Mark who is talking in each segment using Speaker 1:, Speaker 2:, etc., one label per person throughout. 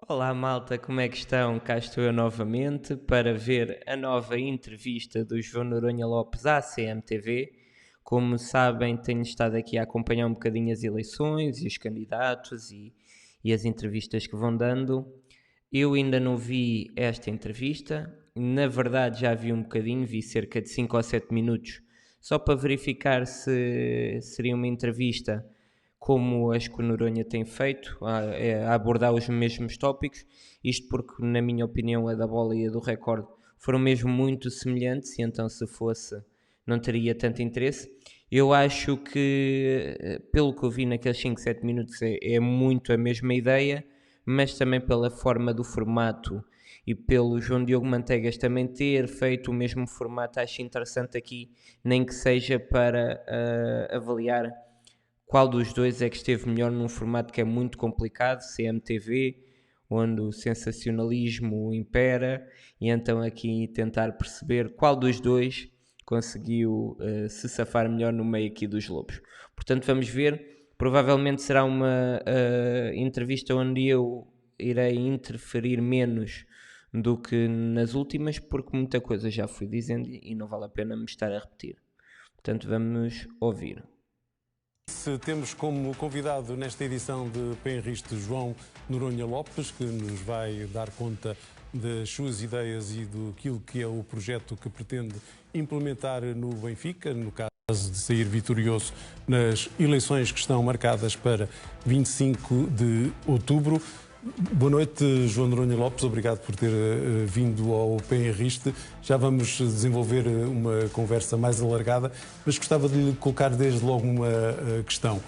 Speaker 1: Olá malta, como é que estão? Cá estou eu novamente para ver a nova entrevista do João Noronha Lopes à CMTV. Como sabem, tenho estado aqui a acompanhar um bocadinho as eleições e os candidatos e as entrevistas que vão dando. Eu ainda não vi esta entrevista, na verdade já vi um bocadinho, vi cerca de 5 ou 7 minutos, só para verificar se seria uma entrevista como as que o Noronha tem feito, a abordar os mesmos tópicos, isto porque, na minha opinião, a da bola e a do recorde foram mesmo muito semelhantes, e então se fosse não teria tanto interesse. Eu acho que, pelo que eu vi naqueles 5 7 minutos, é muito a mesma ideia, mas também pela forma do formato e pelo João Diogo Manteigas também ter feito o mesmo formato, acho interessante aqui, nem que seja para avaliar qual dos dois é que esteve melhor num formato que é muito complicado, CMTV, onde o sensacionalismo impera, e então aqui tentar perceber qual dos dois conseguiu se safar melhor no meio aqui dos lobos. Portanto, vamos ver. Provavelmente será uma entrevista onde eu irei interferir menos do que nas últimas, porque muita coisa já fui dizendo e não vale a pena me estar a repetir. Portanto, vamos ouvir.
Speaker 2: Temos como convidado nesta edição de Penriste João Noronha Lopes, que nos vai dar conta das suas ideias e do que é o projeto que pretende implementar no Benfica, no caso de sair vitorioso nas eleições que estão marcadas para 25 de outubro. Boa noite, João Noronha Lopes. Obrigado por ter vindo ao Penriste. Já vamos desenvolver uma conversa mais alargada, mas gostava de lhe colocar desde logo uma questão.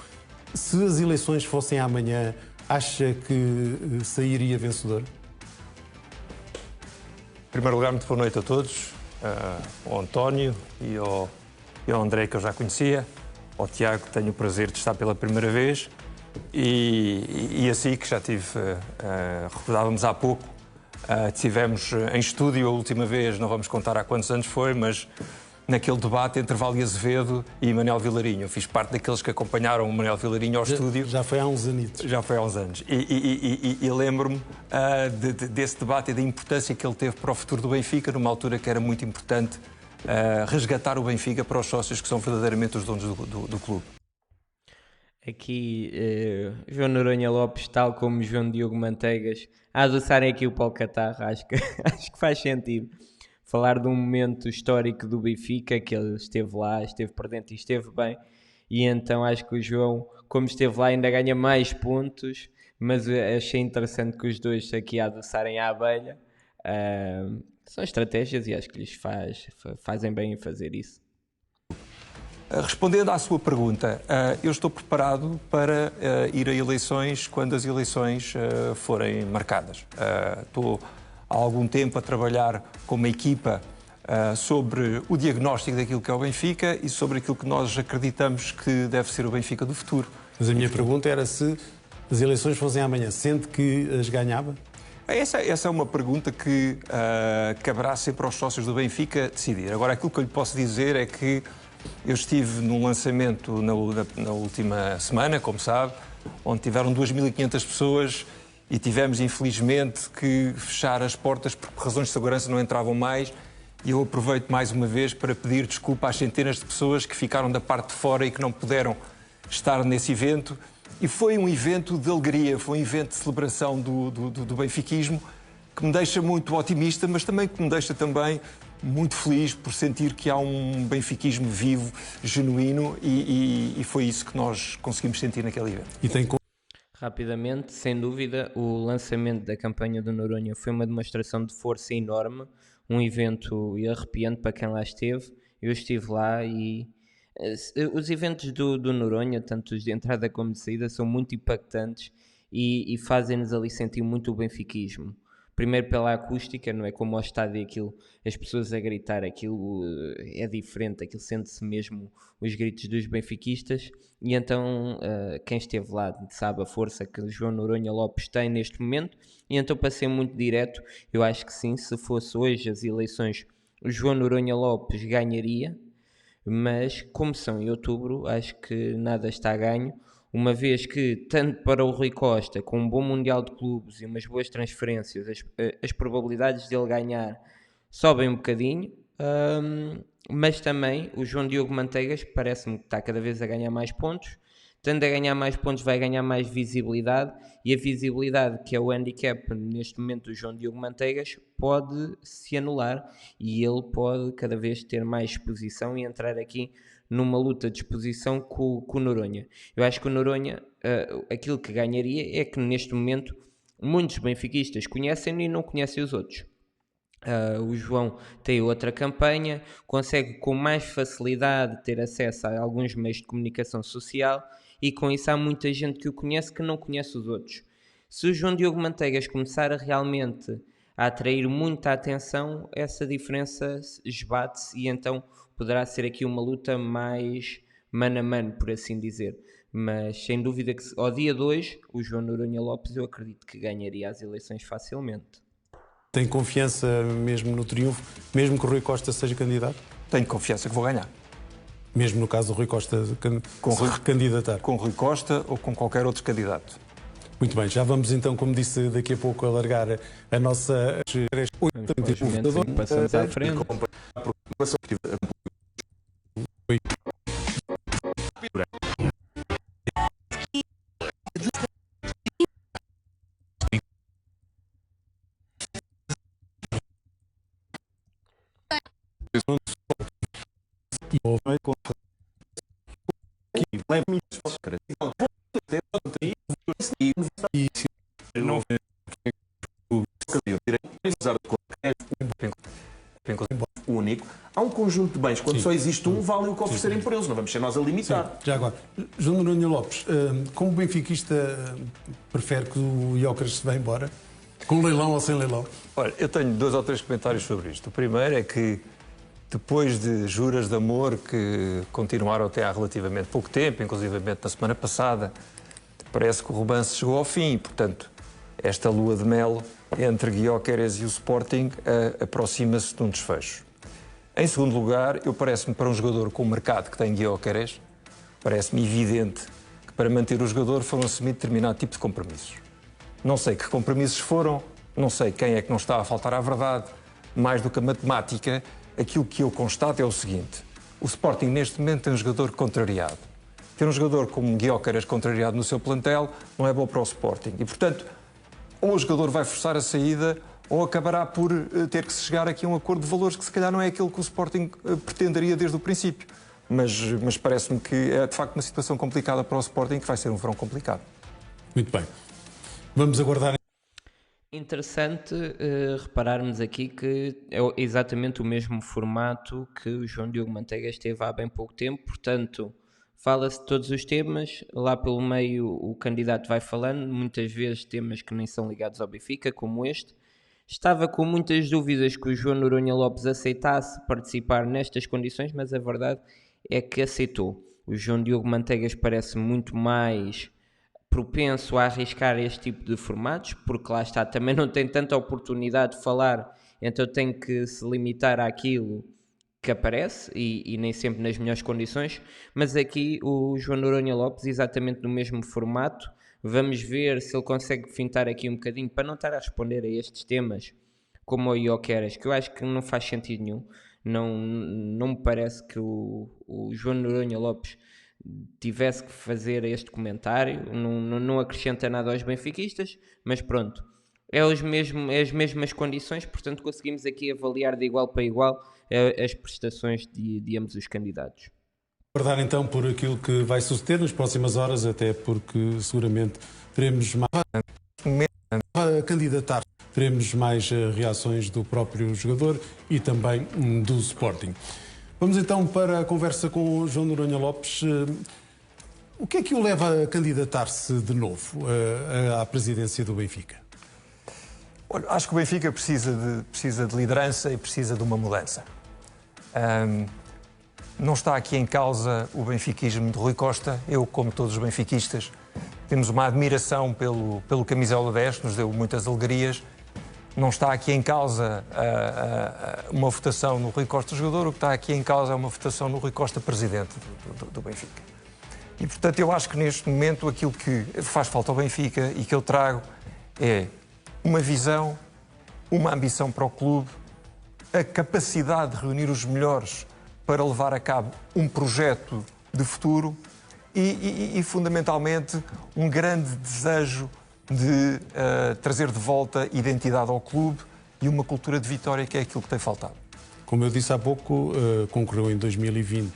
Speaker 2: Se as eleições fossem amanhã, acha que sairia vencedor?
Speaker 3: Em primeiro lugar, muito boa noite a todos, ao António e ao André, que eu já conhecia, ao Tiago, que tenho o prazer de estar pela primeira vez, e assim que já tive, recordávamos há pouco, estivemos em estúdio a última vez, não vamos contar há quantos anos foi, mas naquele debate entre Vale Azevedo e Manuel Vilarinho. Eu fiz parte daqueles que acompanharam o Manuel Vilarinho ao estúdio.
Speaker 2: Já foi há uns anitos.
Speaker 3: Já foi há uns anos. E lembro-me desse debate e da importância que ele teve para o futuro do Benfica, numa altura que era muito importante resgatar o Benfica para os sócios que são verdadeiramente os donos do clube.
Speaker 1: Aqui, João Noronha Lopes, tal como João Diogo Manteigas, a adoçarem aqui o Paulo Catarra, acho que faz sentido. Falar de um momento histórico do Benfica, que ele esteve lá, esteve por dentro e esteve bem, e então acho que o João, como esteve lá, ainda ganha mais pontos, mas achei interessante que os dois aqui a adoçarem a abelha. São estratégias e acho que lhes fazem bem em fazer isso.
Speaker 3: Respondendo à sua pergunta, eu estou preparado para ir a eleições quando as eleições forem marcadas. Estou há algum tempo a trabalhar com uma equipa sobre o diagnóstico daquilo que é o Benfica e sobre aquilo que nós acreditamos que deve ser o Benfica do futuro.
Speaker 2: Mas a minha pergunta era se as eleições fossem amanhã, sente que as ganhava?
Speaker 3: Essa é uma pergunta que caberá sempre aos sócios do Benfica decidir. Agora, aquilo que eu lhe posso dizer é que eu estive num lançamento na última semana, como sabe, onde tiveram 2.500 pessoas e tivemos, infelizmente, que fechar as portas porque por razões de segurança não entravam mais. E eu aproveito mais uma vez para pedir desculpa às centenas de pessoas que ficaram da parte de fora e que não puderam estar nesse evento. E foi um evento de alegria, foi um evento de celebração do benfiquismo, que me deixa muito otimista, mas também que me deixa também muito feliz por sentir que há um benfiquismo vivo, genuíno, e foi isso que nós conseguimos sentir naquele evento.
Speaker 2: E tem...
Speaker 1: Rapidamente, sem dúvida, o lançamento da campanha do Noronha foi uma demonstração de força enorme, um evento arrepiante para quem lá esteve. Eu estive lá e os eventos do Noronha, tanto os de entrada como de saída, são muito impactantes e fazem-nos ali sentir muito o benfiquismo. Primeiro pela acústica, não é como ao estádio, aquilo, as pessoas a gritar, aquilo é diferente, aquilo sente-se mesmo os gritos dos benfiquistas, e então quem esteve lá sabe a força que o João Noronha Lopes tem neste momento, e então para ser muito direto, eu acho que sim, se fosse hoje as eleições, o João Noronha Lopes ganharia, mas como são em outubro, acho que nada está a ganho. uma vez que, tanto para o Rui Costa, com um bom Mundial de Clubes e umas boas transferências, as probabilidades dele ganhar sobem um bocadinho, mas também o João Diogo Manteigas parece-me que está cada vez a ganhar mais pontos. Tendo a ganhar mais pontos, vai ganhar mais visibilidade, e a visibilidade, que é o handicap neste momento do João Diogo Manteigas, pode se anular e ele pode cada vez ter mais exposição e entrar aqui numa luta de exposição com o Noronha. Eu acho que o Noronha, aquilo que ganharia é que neste momento muitos benfiquistas conhecem-no e não conhecem os outros. O João tem outra campanha, consegue com mais facilidade ter acesso a alguns meios de comunicação social e com isso há muita gente que o conhece que não conhece os outros. Se o João Diogo Manteigas começar realmente a atrair muita atenção, essa diferença esbate-se e então poderá ser aqui uma luta mais mano a mano, por assim dizer. Mas sem dúvida que ao dia 2, o João Noronha Lopes eu acredito que ganharia as eleições facilmente.
Speaker 2: Tem confiança mesmo no triunfo, mesmo que o Rui Costa seja candidato?
Speaker 3: Tenho confiança que vou ganhar.
Speaker 2: Mesmo no caso do Rui Costa se recandidatar?
Speaker 3: Com Rui Costa ou com qualquer outro candidato.
Speaker 2: Muito bem, já vamos então, como disse, daqui a pouco alargar a nossa...
Speaker 1: Passamos à frente.
Speaker 4: Único. Há um conjunto de bens, quando só existe um, valem o que oferecerem por eles, não vamos ser nós a limitar.
Speaker 2: Já agora, João Noronha Lopes, como benfiquista, prefere que o Jóqueres se vá embora? Com leilão ou sem leilão?
Speaker 3: Olha, eu tenho 2 ou 3 comentários sobre isto. O primeiro é que, depois de juras de amor que continuaram até há relativamente pouco tempo, inclusivamente na semana passada, parece que o romance chegou ao fim e, portanto, esta lua de mel entre Gyökeres e o Sporting aproxima-se de um desfecho. Em segundo lugar, parece-me para um jogador com o mercado que tem Gyökeres, parece-me evidente que para manter o jogador foram assumidos determinado tipo de compromissos. Não sei que compromissos foram, não sei quem é que não está a faltar à verdade, mais do que a matemática, aquilo que eu constato é o seguinte: o Sporting neste momento tem um jogador contrariado. Ter um jogador como Gyökeres contrariado no seu plantel não é bom para o Sporting e, portanto, ou o jogador vai forçar a saída ou acabará por ter que se chegar aqui a um acordo de valores que se calhar não é aquilo que o Sporting pretenderia desde o princípio. Mas parece-me que é de facto uma situação complicada para o Sporting, que vai ser um verão complicado.
Speaker 2: Muito bem. Vamos aguardar.
Speaker 1: Interessante repararmos aqui que é exatamente o mesmo formato que o João Diogo Manteigas esteve há bem pouco tempo, portanto, fala-se de todos os temas, lá pelo meio o candidato vai falando, muitas vezes temas que nem são ligados ao Benfica, como este. Estava com muitas dúvidas que o João Noronha Lopes aceitasse participar nestas condições, mas a verdade é que aceitou. O João Diogo Manteigas parece muito mais propenso a arriscar este tipo de formatos, porque lá está, também não tem tanta oportunidade de falar, então tem que se limitar àquilo que aparece e nem sempre nas melhores condições, mas aqui o João Noronha Lopes exatamente no mesmo formato. Vamos ver se ele consegue fintar aqui um bocadinho para não estar a responder a estes temas como o Gyökeres, que eu acho que não faz sentido nenhum. Não me parece que o João Noronha Lopes tivesse que fazer este comentário, não acrescenta nada aos benfiquistas, mas pronto, é as mesmas condições, portanto conseguimos aqui avaliar de igual para igual as prestações de ambos os candidatos.
Speaker 2: Aguardar então por aquilo que vai suceder nas próximas horas, até porque seguramente teremos mais a candidatar, teremos mais reações do próprio jogador e também do Sporting. Vamos então para a conversa com o João Noronha Lopes. O que é que o leva a candidatar-se de novo à presidência do Benfica?
Speaker 3: Olha, acho que o Benfica precisa de liderança e precisa de uma mudança. Não está aqui em causa o benfiquismo de Rui Costa. Eu, como todos os benfiquistas, temos uma admiração pelo camisola 10, que nos deu muitas alegrias. Não está aqui em causa uma votação no Rui Costa jogador, o que está aqui em causa é uma votação no Rui Costa presidente do Benfica. E, portanto, eu acho que neste momento aquilo que faz falta ao Benfica e que eu trago é uma visão, uma ambição para o clube, a capacidade de reunir os melhores para levar a cabo um projeto de futuro e fundamentalmente, um grande desejo de trazer de volta identidade ao clube e uma cultura de vitória, que é aquilo que tem faltado.
Speaker 2: Como eu disse há pouco, concorreu em 2020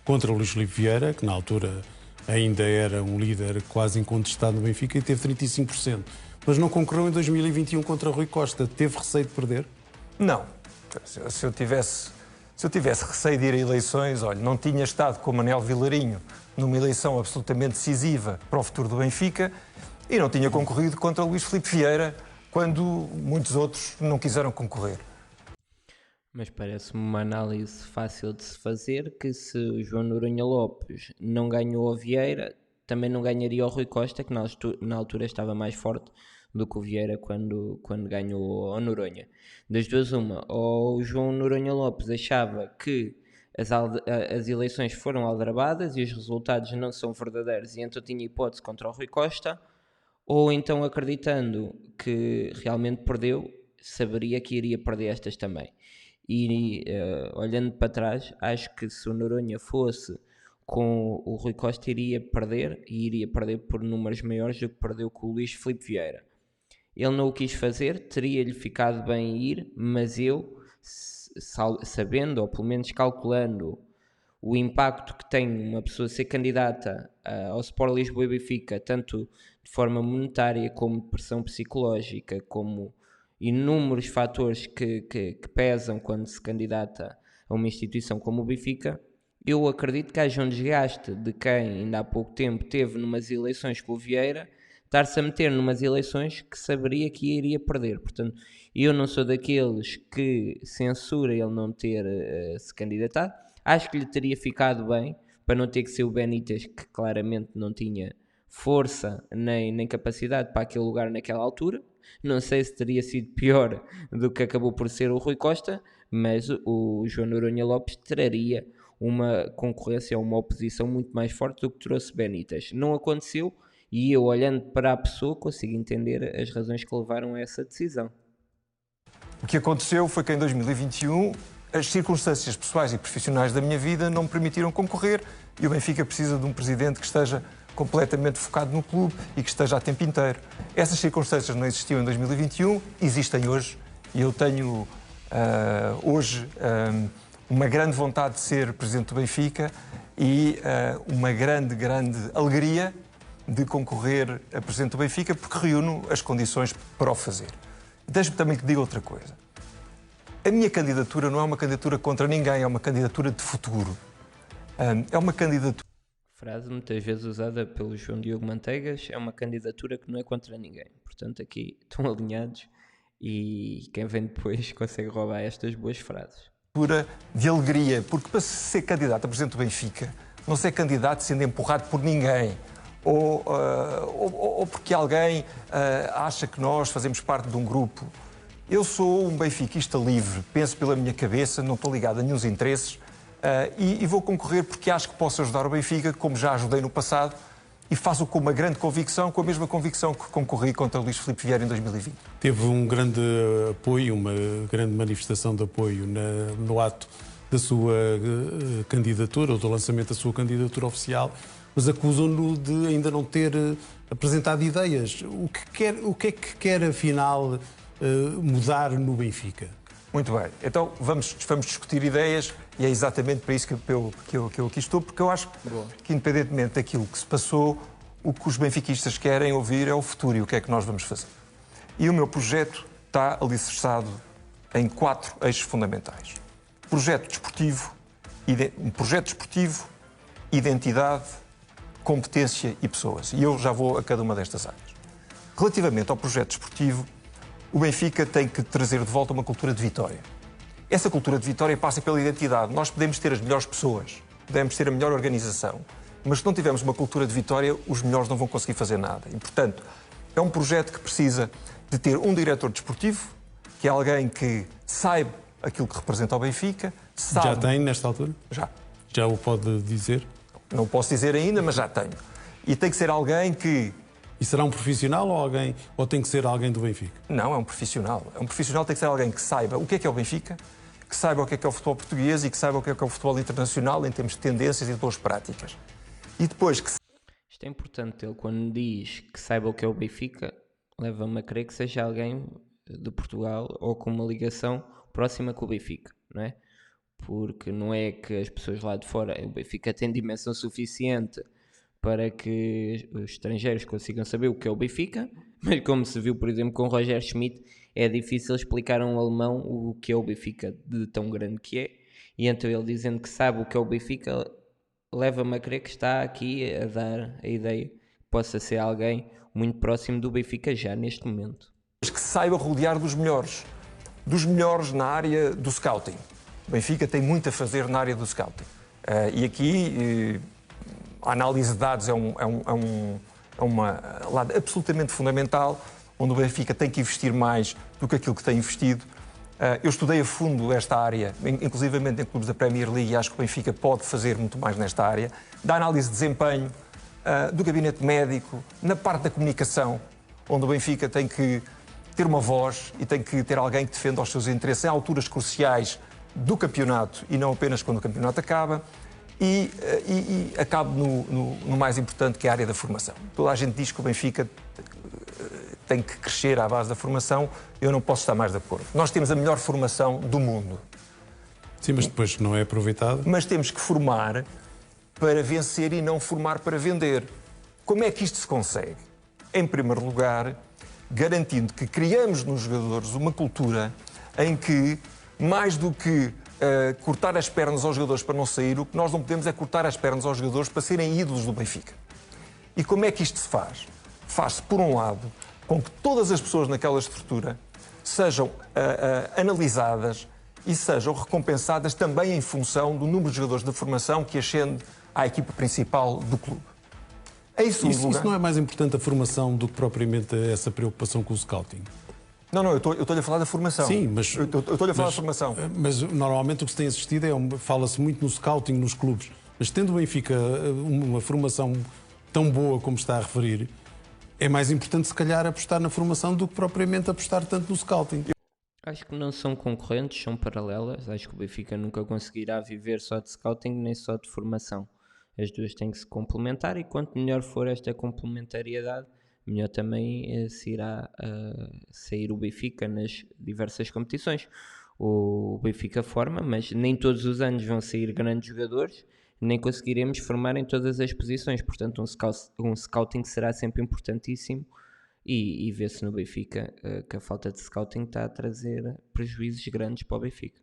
Speaker 2: contra o Luís Filipe Vieira, que na altura ainda era um líder quase incontestado no Benfica e teve 35%. Mas não concorreu em 2021 contra Rui Costa. Teve receio de perder?
Speaker 3: Não. Se eu tivesse receio de ir a eleições, olha, não tinha estado com o Manel Vilarinho numa eleição absolutamente decisiva para o futuro do Benfica e não tinha concorrido contra o Luís Filipe Vieira quando muitos outros não quiseram concorrer.
Speaker 1: Mas parece-me uma análise fácil de se fazer, que se o João Noronha Lopes não ganhou a Vieira, também não ganharia o Rui Costa, que na altura estava mais forte do que o Vieira quando ganhou ao Noronha. Das duas uma, ou o João Noronha Lopes achava que as eleições foram aldrabadas e os resultados não são verdadeiros e então tinha hipótese contra o Rui Costa, ou então acreditando que realmente perdeu, saberia que iria perder estas também. E olhando para trás, acho que se o Noronha fosse com o Rui Costa iria perder, e iria perder por números maiores do que perdeu com o Luís Filipe Vieira. Ele não o quis fazer, teria-lhe ficado bem ir, mas eu, sabendo, ou pelo menos calculando, o impacto que tem uma pessoa ser candidata ao Sport Lisboa e Benfica, tanto de forma monetária como de pressão psicológica, como inúmeros fatores que pesam quando se candidata a uma instituição como o Benfica, eu acredito que haja um desgaste de quem ainda há pouco tempo teve numas eleições com o Vieira, estar-se a meter numas eleições que saberia que iria perder. Portanto, eu não sou daqueles que censura ele não ter se candidatado. Acho que lhe teria ficado bem, para não ter que ser o Benítez, que claramente não tinha força nem capacidade para aquele lugar naquela altura. Não sei se teria sido pior do que acabou por ser o Rui Costa, mas o João Noronha Lopes traria uma concorrência, uma oposição muito mais forte do que trouxe Benítez. Não aconteceu e eu, olhando para a pessoa, consigo entender as razões que levaram a essa decisão.
Speaker 3: O que aconteceu foi que em 2021 as circunstâncias pessoais e profissionais da minha vida não me permitiram concorrer e o Benfica precisa de um presidente que esteja completamente focado no clube e que esteja a tempo inteiro. Essas circunstâncias não existiam em 2021, existem hoje e eu tenho hoje uma grande vontade de ser presidente do Benfica e uma grande alegria de concorrer a presidente do Benfica porque reúno as condições para o fazer. Deixe-me também que diga outra coisa. A minha candidatura não é uma candidatura contra ninguém, é uma candidatura de futuro. É uma candidatura...
Speaker 1: Frase muitas vezes usada pelo João Diogo Manteigas, é uma candidatura que não é contra ninguém. Portanto, aqui estão alinhados e quem vem depois consegue roubar estas boas frases.
Speaker 3: De alegria, porque para ser candidato a presidente do Benfica, não ser candidato sendo empurrado por ninguém, ou porque alguém acha que nós fazemos parte de um grupo. Eu sou um benfiquista livre, penso pela minha cabeça, não estou ligado a nenhum interesses e vou concorrer porque acho que posso ajudar o Benfica, como já ajudei no passado, e faço com uma grande convicção, com a mesma convicção que concorri contra o Luís Filipe Vieira em 2020.
Speaker 2: Teve um grande apoio, uma grande manifestação de apoio no ato da sua candidatura, ou do lançamento da sua candidatura oficial, mas acusam-no de ainda não ter apresentado ideias. O que é que quer, afinal, mudar no Benfica?
Speaker 3: Muito bem. Então vamos discutir ideias e é exatamente para isso que eu aqui estou, porque eu acho que, independentemente daquilo que se passou, o que os benfiquistas querem ouvir é o futuro e o que é que nós vamos fazer. E o meu projeto está alicerçado em 4 eixos fundamentais. Projeto desportivo, identidade, competência e pessoas. E eu já vou a cada uma destas áreas. Relativamente ao projeto desportivo, o Benfica tem que trazer de volta uma cultura de vitória. Essa cultura de vitória passa pela identidade. Nós podemos ter as melhores pessoas, podemos ter a melhor organização, mas se não tivermos uma cultura de vitória, os melhores não vão conseguir fazer nada. E, portanto, é um projeto que precisa de ter um diretor desportivo, que é alguém que saiba aquilo que representa o Benfica.
Speaker 2: Já tem, nesta altura?
Speaker 3: Já.
Speaker 2: Já o pode dizer?
Speaker 3: Não o posso dizer ainda, mas já tenho. E tem que ser alguém que...
Speaker 2: E será um profissional ou tem que ser alguém do Benfica?
Speaker 3: Não, é um profissional. É um profissional, tem que ser alguém que saiba o que é o Benfica, que saiba o que é o futebol português e que saiba o que é o futebol internacional em termos de tendências e de boas práticas. E depois que...
Speaker 1: Isto é importante, ele quando diz que saiba o que é o Benfica, leva-me a crer que seja alguém de Portugal ou com uma ligação próxima com o Benfica, não é? Porque não é que as pessoas lá de fora, o Benfica tem dimensão suficiente para que os estrangeiros consigam saber o que é o Benfica, mas como se viu, por exemplo, com o Roger Schmidt, é difícil explicar a um alemão o que é o Benfica de tão grande que é, e então ele dizendo que sabe o que é o Benfica, leva-me a crer que está aqui a dar a ideia que possa ser alguém muito próximo do Benfica já neste momento.
Speaker 3: que saiba rodear dos melhores na área do scouting. O Benfica tem muito a fazer na área do scouting. E aqui a análise de dados é uma lado absolutamente fundamental, onde o Benfica tem que investir mais do que aquilo que tem investido. Eu estudei a fundo esta área, inclusivamente em clubes da Premier League, e acho que o Benfica pode fazer muito mais nesta área, da análise de desempenho, do gabinete médico, na parte da comunicação, onde o Benfica tem que ter uma voz e tem que ter alguém que defenda os seus interesses em alturas cruciais do campeonato e não apenas quando o campeonato acaba. E acabo no mais importante, que é a área da formação. Toda a gente diz que o Benfica tem que crescer à base da formação. Eu não posso estar mais de acordo. Nós temos a melhor formação do mundo.
Speaker 2: Sim, mas depois não é aproveitado.
Speaker 3: Mas temos que formar para vencer e não formar para vender. Como é que isto se consegue? Em primeiro lugar, garantindo que criamos nos jogadores uma cultura em que, mais do que cortar as pernas aos jogadores para não sair, o que nós não podemos é cortar as pernas aos jogadores para serem ídolos do Benfica. E como é que isto se faz? Faz-se, por um lado, com que todas as pessoas naquela estrutura sejam analisadas e sejam recompensadas também em função do número de jogadores de formação que ascende à equipa principal do clube.
Speaker 2: Isso não é mais importante a formação do que propriamente essa preocupação com o scouting?
Speaker 3: Não, eu estou-lhe a falar da formação.
Speaker 2: Sim, mas...
Speaker 3: Eu estou-lhe a falar da formação.
Speaker 2: Mas normalmente o que se tem assistido fala-se muito no scouting, nos clubes. Mas tendo o Benfica uma formação tão boa como está a referir, é mais importante se calhar apostar na formação do que propriamente apostar tanto no scouting.
Speaker 1: Acho que não são concorrentes, são paralelas. Acho que o Benfica nunca conseguirá viver só de scouting nem só de formação. As duas têm que se complementar e quanto melhor for esta complementariedade, melhor também se irá sair o Benfica nas diversas competições. O Benfica forma, mas nem todos os anos vão sair grandes jogadores, nem conseguiremos formar em todas as posições. Portanto, um scouting será sempre importantíssimo e vê-se no Benfica que a falta de scouting está a trazer prejuízos grandes para o Benfica.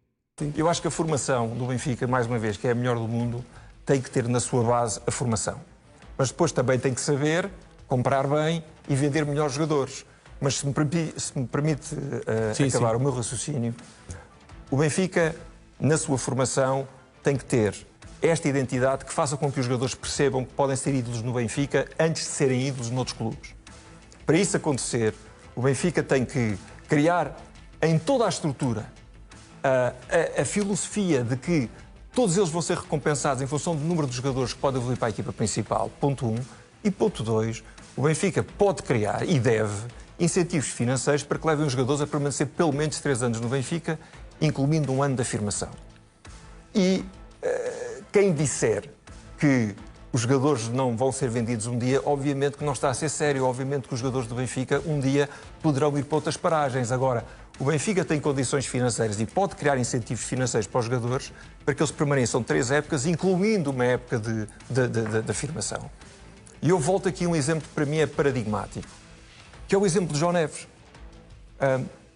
Speaker 3: Eu acho que a formação do Benfica, mais uma vez, que é a melhor do mundo, tem que ter na sua base a formação. Mas depois também tem que saber comprar bem e vender melhores jogadores. Mas se me permite acabar o meu raciocínio, o Benfica, na sua formação, tem que ter esta identidade que faça com que os jogadores percebam que podem ser ídolos no Benfica antes de serem ídolos noutros clubes. Para isso acontecer, o Benfica tem que criar em toda a estrutura a filosofia de que todos eles vão ser recompensados em função do número de jogadores que podem evoluir para a equipa principal, ponto 1. E ponto 2, o Benfica pode criar e deve incentivos financeiros para que levem os jogadores a permanecer pelo menos 3 anos no Benfica, incluindo um ano de afirmação. E quem disser que os jogadores não vão ser vendidos um dia, obviamente que não está a ser sério, obviamente que os jogadores do Benfica um dia poderão ir para outras paragens. Agora, o Benfica tem condições financeiras e pode criar incentivos financeiros para os jogadores para que eles permaneçam 3 épocas, incluindo uma época de afirmação. E eu volto aqui a um exemplo que para mim é paradigmático, que é o exemplo de João Neves.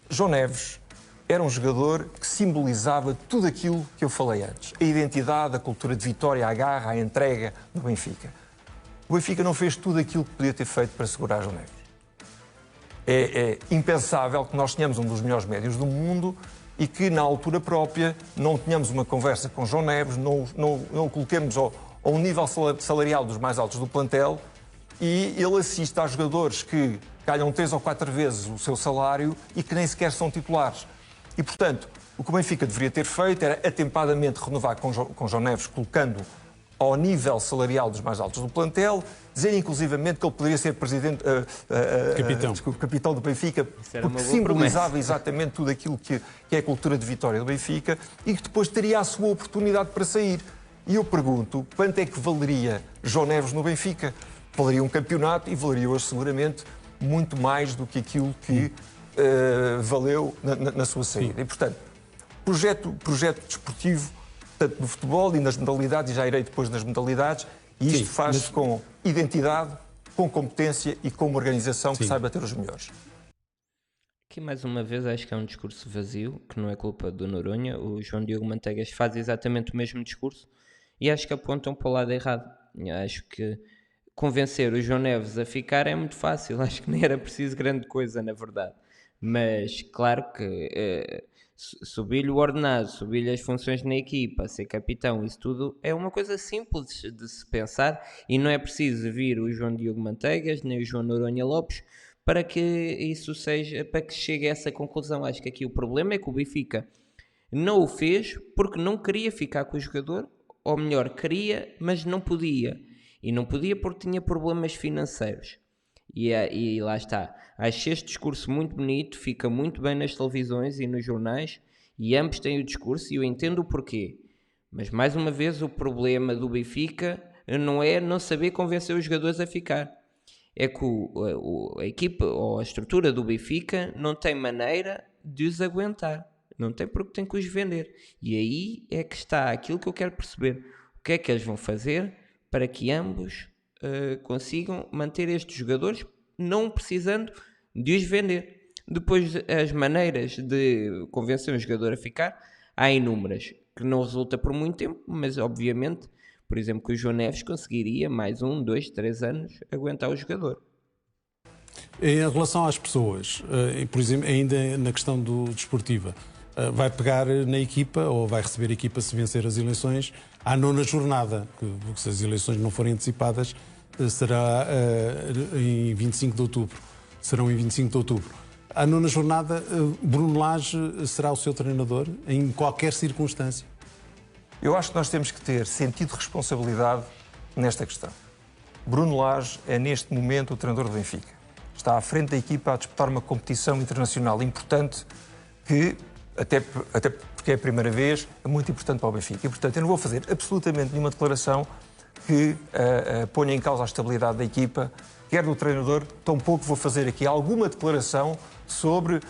Speaker 3: João Neves era um jogador que simbolizava tudo aquilo que eu falei antes. A identidade, a cultura de vitória, a garra, a entrega do Benfica. O Benfica não fez tudo aquilo que podia ter feito para segurar João Neves. É impensável que nós tenhamos um dos melhores médios do mundo e que, na altura própria, não tenhamos uma conversa com João Neves, não o coloquemos a um nível salarial dos mais altos do plantel e ele assiste a jogadores que ganham 3 ou 4 vezes o seu salário e que nem sequer são titulares. E, portanto, o que o Benfica deveria ter feito era atempadamente renovar com João Neves, colocando ao nível salarial dos mais altos do plantel, dizer inclusivamente que ele poderia ser presidente, capitão do Benfica, porque simbolizava exatamente tudo aquilo que é a cultura de vitória do Benfica, e que depois teria a sua oportunidade para sair. E eu pergunto, quanto é que valeria João Neves no Benfica? Valeria um campeonato e valeria hoje seguramente muito mais do que aquilo que valeu na sua saída. E, portanto, projeto desportivo, tanto no futebol e nas modalidades, e já irei depois nas modalidades, e isto faz-se com identidade, com competência e com uma organização que saiba ter os melhores.
Speaker 1: Aqui mais uma vez acho que é um discurso vazio, que não é culpa do Noronha. O João Diogo Manteigas faz exatamente o mesmo discurso e acho que apontam para o lado errado. Acho que convencer o João Neves a ficar é muito fácil, acho que nem era preciso grande coisa, na verdade. Mas claro que subir-lhe o ordenado, subir-lhe as funções na equipa, ser capitão, isso tudo é uma coisa simples de se pensar e não é preciso vir o João Diogo Manteigas nem o João Noronha Lopes para que isso seja, para que chegue a essa conclusão. Acho que aqui o problema é que o Benfica não o fez porque não queria ficar com o jogador, ou melhor, queria, mas não podia. E não podia porque tinha problemas financeiros. E lá está. Acho este discurso muito bonito, fica muito bem nas televisões e nos jornais, e ambos têm o discurso e eu entendo o porquê. Mas mais uma vez o problema do Benfica não é não saber convencer os jogadores a ficar. É que a equipa ou a estrutura do Benfica não tem maneira de os aguentar. Não tem porque tem que os vender. E aí é que está aquilo que eu quero perceber. O que é que eles vão fazer para que ambos consigam manter estes jogadores, não precisando de os vender. Depois, as maneiras de convencer um jogador a ficar, há inúmeras, que não resulta por muito tempo, mas obviamente, por exemplo, que o João Neves conseguiria mais 1, 2, 3 anos aguentar o jogador.
Speaker 2: Em relação às pessoas, por exemplo, ainda na questão desportiva, vai pegar na equipa, ou vai receber a equipa se vencer as eleições, à 9ª jornada, porque se as eleições não forem antecipadas, será em 25 de outubro. Serão em 25 de outubro. À 9ª jornada, Bruno Lage será o seu treinador em qualquer circunstância?
Speaker 3: Eu acho que nós temos que ter sentido de responsabilidade nesta questão. Bruno Lage é, neste momento, o treinador do Benfica. Está à frente da equipa a disputar uma competição internacional importante que, até porque é a primeira vez, é muito importante para o Benfica. E, portanto, eu não vou fazer absolutamente nenhuma declaração que ponha em causa a estabilidade da equipa, quer do treinador, tampouco vou fazer aqui alguma declaração sobre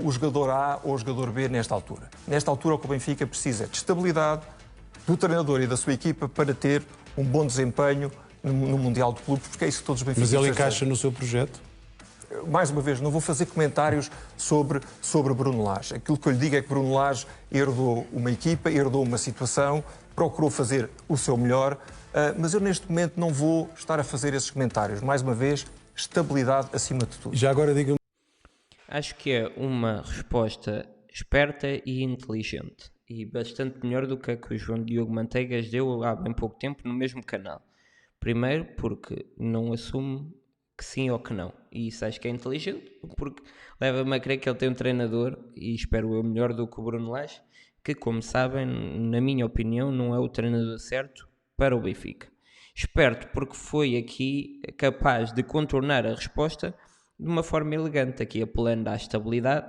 Speaker 3: o jogador A ou o jogador B nesta altura. Nesta altura, o que o Benfica precisa é de estabilidade do treinador e da sua equipa para ter um bom desempenho no Mundial de Clubes, porque é isso que todos os benfiquistas...
Speaker 2: Mas ele encaixa no seu projeto?
Speaker 3: Mais uma vez, não vou fazer comentários sobre Bruno Lage. Aquilo que eu lhe digo é que Bruno Lage herdou uma equipa, herdou uma situação, procurou fazer o seu melhor, mas eu neste momento não vou estar a fazer esses comentários. Mais uma vez, estabilidade acima de tudo.
Speaker 2: Já agora diga-me...
Speaker 1: Acho que é uma resposta esperta e inteligente. E bastante melhor do que a que o João Diogo Manteigas deu há bem pouco tempo no mesmo canal. Primeiro, porque não assume que sim ou que não. E isso acho que é inteligente, porque leva-me a crer que ele tem um treinador, e espero eu melhor do que o Bruno Lage, que, como sabem, na minha opinião, não é o treinador certo para o Benfica. Esperto porque foi aqui capaz de contornar a resposta de uma forma elegante, aqui apelando à estabilidade.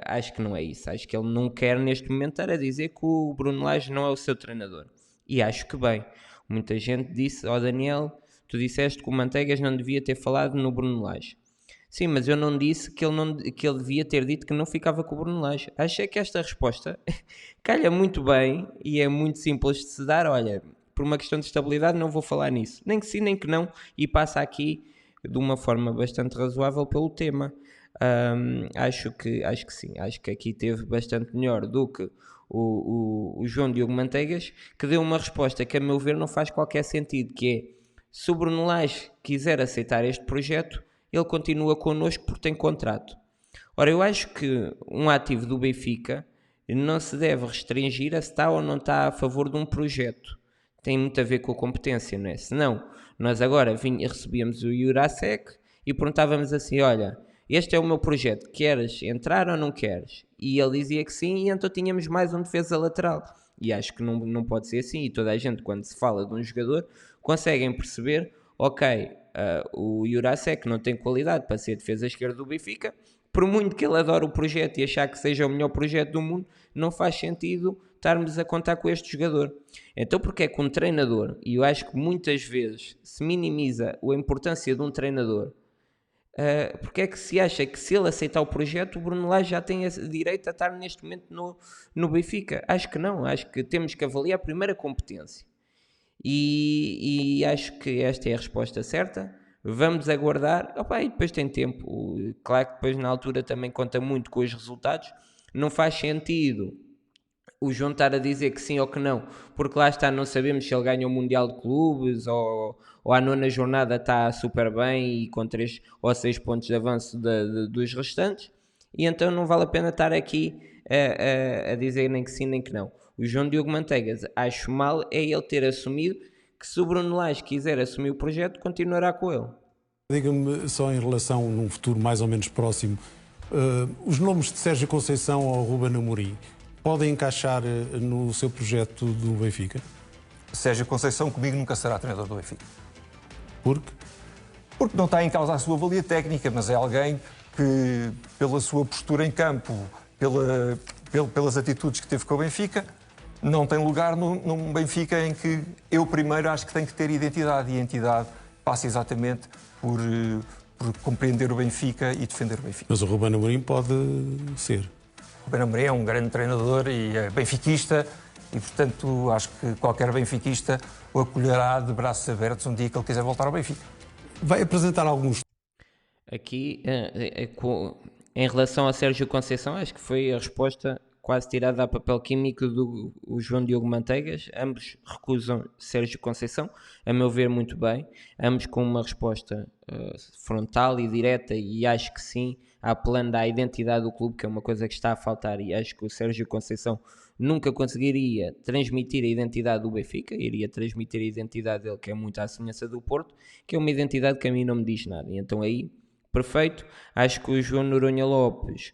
Speaker 1: Acho que não é isso. Acho que ele não quer neste momento estar a dizer que o Bruno Lage não é o seu treinador. E acho que bem. Muita gente disse, Daniel, tu disseste que o Manteigas não devia ter falado no Bruno Lage. Sim, mas eu não disse que ele devia ter dito que não ficava com o Bruno Lage. Achei que esta resposta calha muito bem e é muito simples de se dar. Olha, por uma questão de estabilidade não vou falar nisso. Nem que sim, nem que não. E passa aqui de uma forma bastante razoável pelo tema. Acho que sim. Acho que aqui teve bastante melhor do que o João Diogo Manteigas, que deu uma resposta que, a meu ver, não faz qualquer sentido, que é, se o Bruno Lage quiser aceitar este projeto, ele continua connosco porque tem contrato. Ora, eu acho que um ativo do Benfica não se deve restringir a se está ou não está a favor de um projeto. Tem muito a ver com a competência, não é? Senão, nós agora recebíamos o Jurasek e perguntávamos assim, olha, este é o meu projeto, queres entrar ou não queres? E ele dizia que sim, e então tínhamos mais um defesa lateral. E acho que não pode ser assim. E toda a gente, quando se fala de um jogador, conseguem perceber, ok, o Jurasek não tem qualidade para ser defesa esquerda do Benfica, por muito que ele adore o projeto e achar que seja o melhor projeto do mundo, não faz sentido estarmos a contar com este jogador. Então, porque é que um treinador, e eu acho que muitas vezes se minimiza a importância de um treinador, porque é que se acha que se ele aceitar o projeto, o Bruno Lage já tem direito a estar neste momento no Benfica? Acho que não, acho que temos que avaliar a primeira competência. E acho que esta é a resposta certa. Vamos aguardar. Opa, e depois tem tempo. Claro que depois na altura também conta muito com os resultados. Não faz sentido o João estar a dizer que sim ou que não, porque lá está, não sabemos se ele ganha o Mundial de Clubes ou à nona jornada está super bem e com 3 ou 6 pontos de avanço dos restantes, e então não vale a pena estar aqui a dizer nem que sim nem que não. O João Diogo Manteigas, acho mal é ele ter assumido que se o Bruno Lage quiser assumir o projeto, continuará com ele.
Speaker 2: Diga-me só em relação, num futuro mais ou menos próximo, os nomes de Sérgio Conceição ou Ruben Amorim podem encaixar no seu projeto do Benfica?
Speaker 3: Sérgio Conceição comigo nunca será treinador do Benfica.
Speaker 2: Por quê?
Speaker 3: Porque não está em causa a sua valia técnica, mas é alguém que, pela sua postura em campo, pelas atitudes que teve com o Benfica, não tem lugar num Benfica em que eu primeiro acho que tem que ter identidade, e a entidade passa exatamente por compreender o Benfica e defender o Benfica.
Speaker 2: Mas o Ruben Amorim pode ser.
Speaker 3: O Ruben Amorim é um grande treinador e é benfiquista, e portanto acho que qualquer benfiquista o acolherá de braços abertos um dia que ele quiser voltar ao Benfica.
Speaker 2: Vai apresentar alguns...
Speaker 1: Aqui, em relação a Sérgio Conceição, acho que foi a resposta quase tirada a papel químico do João Diogo Manteigas. Ambos recusam Sérgio Conceição, a meu ver muito bem, ambos com uma resposta frontal e direta, e acho que sim, apelando à identidade do clube, que é uma coisa que está a faltar, e acho que o Sérgio Conceição nunca conseguiria transmitir a identidade do Benfica, iria transmitir a identidade dele, que é muito à semelhança do Porto, que é uma identidade que a mim não me diz nada. E então aí, perfeito. Acho que o João Noronha Lopes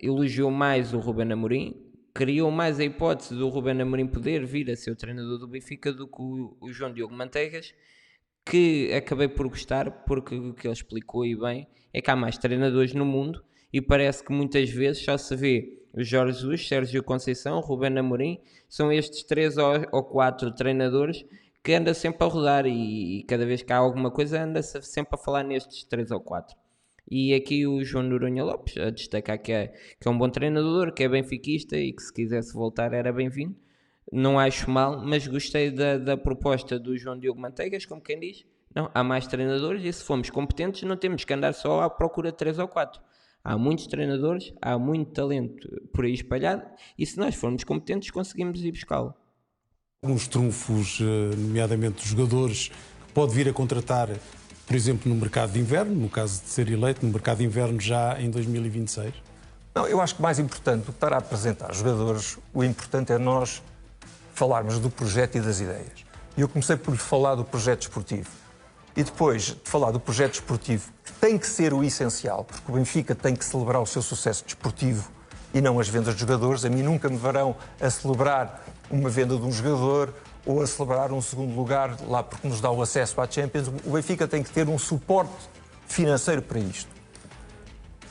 Speaker 1: elogiou mais o Ruben Amorim, criou mais a hipótese do Ruben Amorim poder vir a ser o treinador do Benfica do que o João Diogo Manteigas, que acabei por gostar, porque o que ele explicou e bem é que há mais treinadores no mundo e parece que muitas vezes só se vê o Jorge Jesus, Sérgio Conceição, Ruben Amorim, são estes 3 ou 4 treinadores que anda sempre a rodar, e cada vez que há alguma coisa anda-se sempre a falar nestes 3 ou 4. E aqui o João Noronha Lopes a destacar que é um bom treinador, que é benfiquista e que se quisesse voltar era bem-vindo. Não acho mal, mas gostei da proposta do João Diogo Manteigas, como quem diz, não, há mais treinadores e se formos competentes não temos que andar só à procura de 3 ou 4. Há muitos treinadores, há muito talento por aí espalhado e se nós formos competentes conseguimos ir buscá-lo.
Speaker 2: Alguns trunfos, nomeadamente jogadores, que pode vir a contratar, por exemplo, no mercado de inverno, no caso de ser eleito, no mercado de inverno já em 2026?
Speaker 3: Não, eu acho que mais importante do que estar a apresentar jogadores, o importante é nós falarmos do projeto e das ideias. E eu comecei por lhe falar do projeto esportivo. E depois de falar do projeto esportivo, que tem que ser o essencial, porque o Benfica tem que celebrar o seu sucesso desportivo e não as vendas de jogadores. A mim nunca me verão a celebrar uma venda de um jogador ou a celebrar um segundo lugar lá porque nos dá o acesso à Champions. O Benfica tem que ter um suporte financeiro para isto.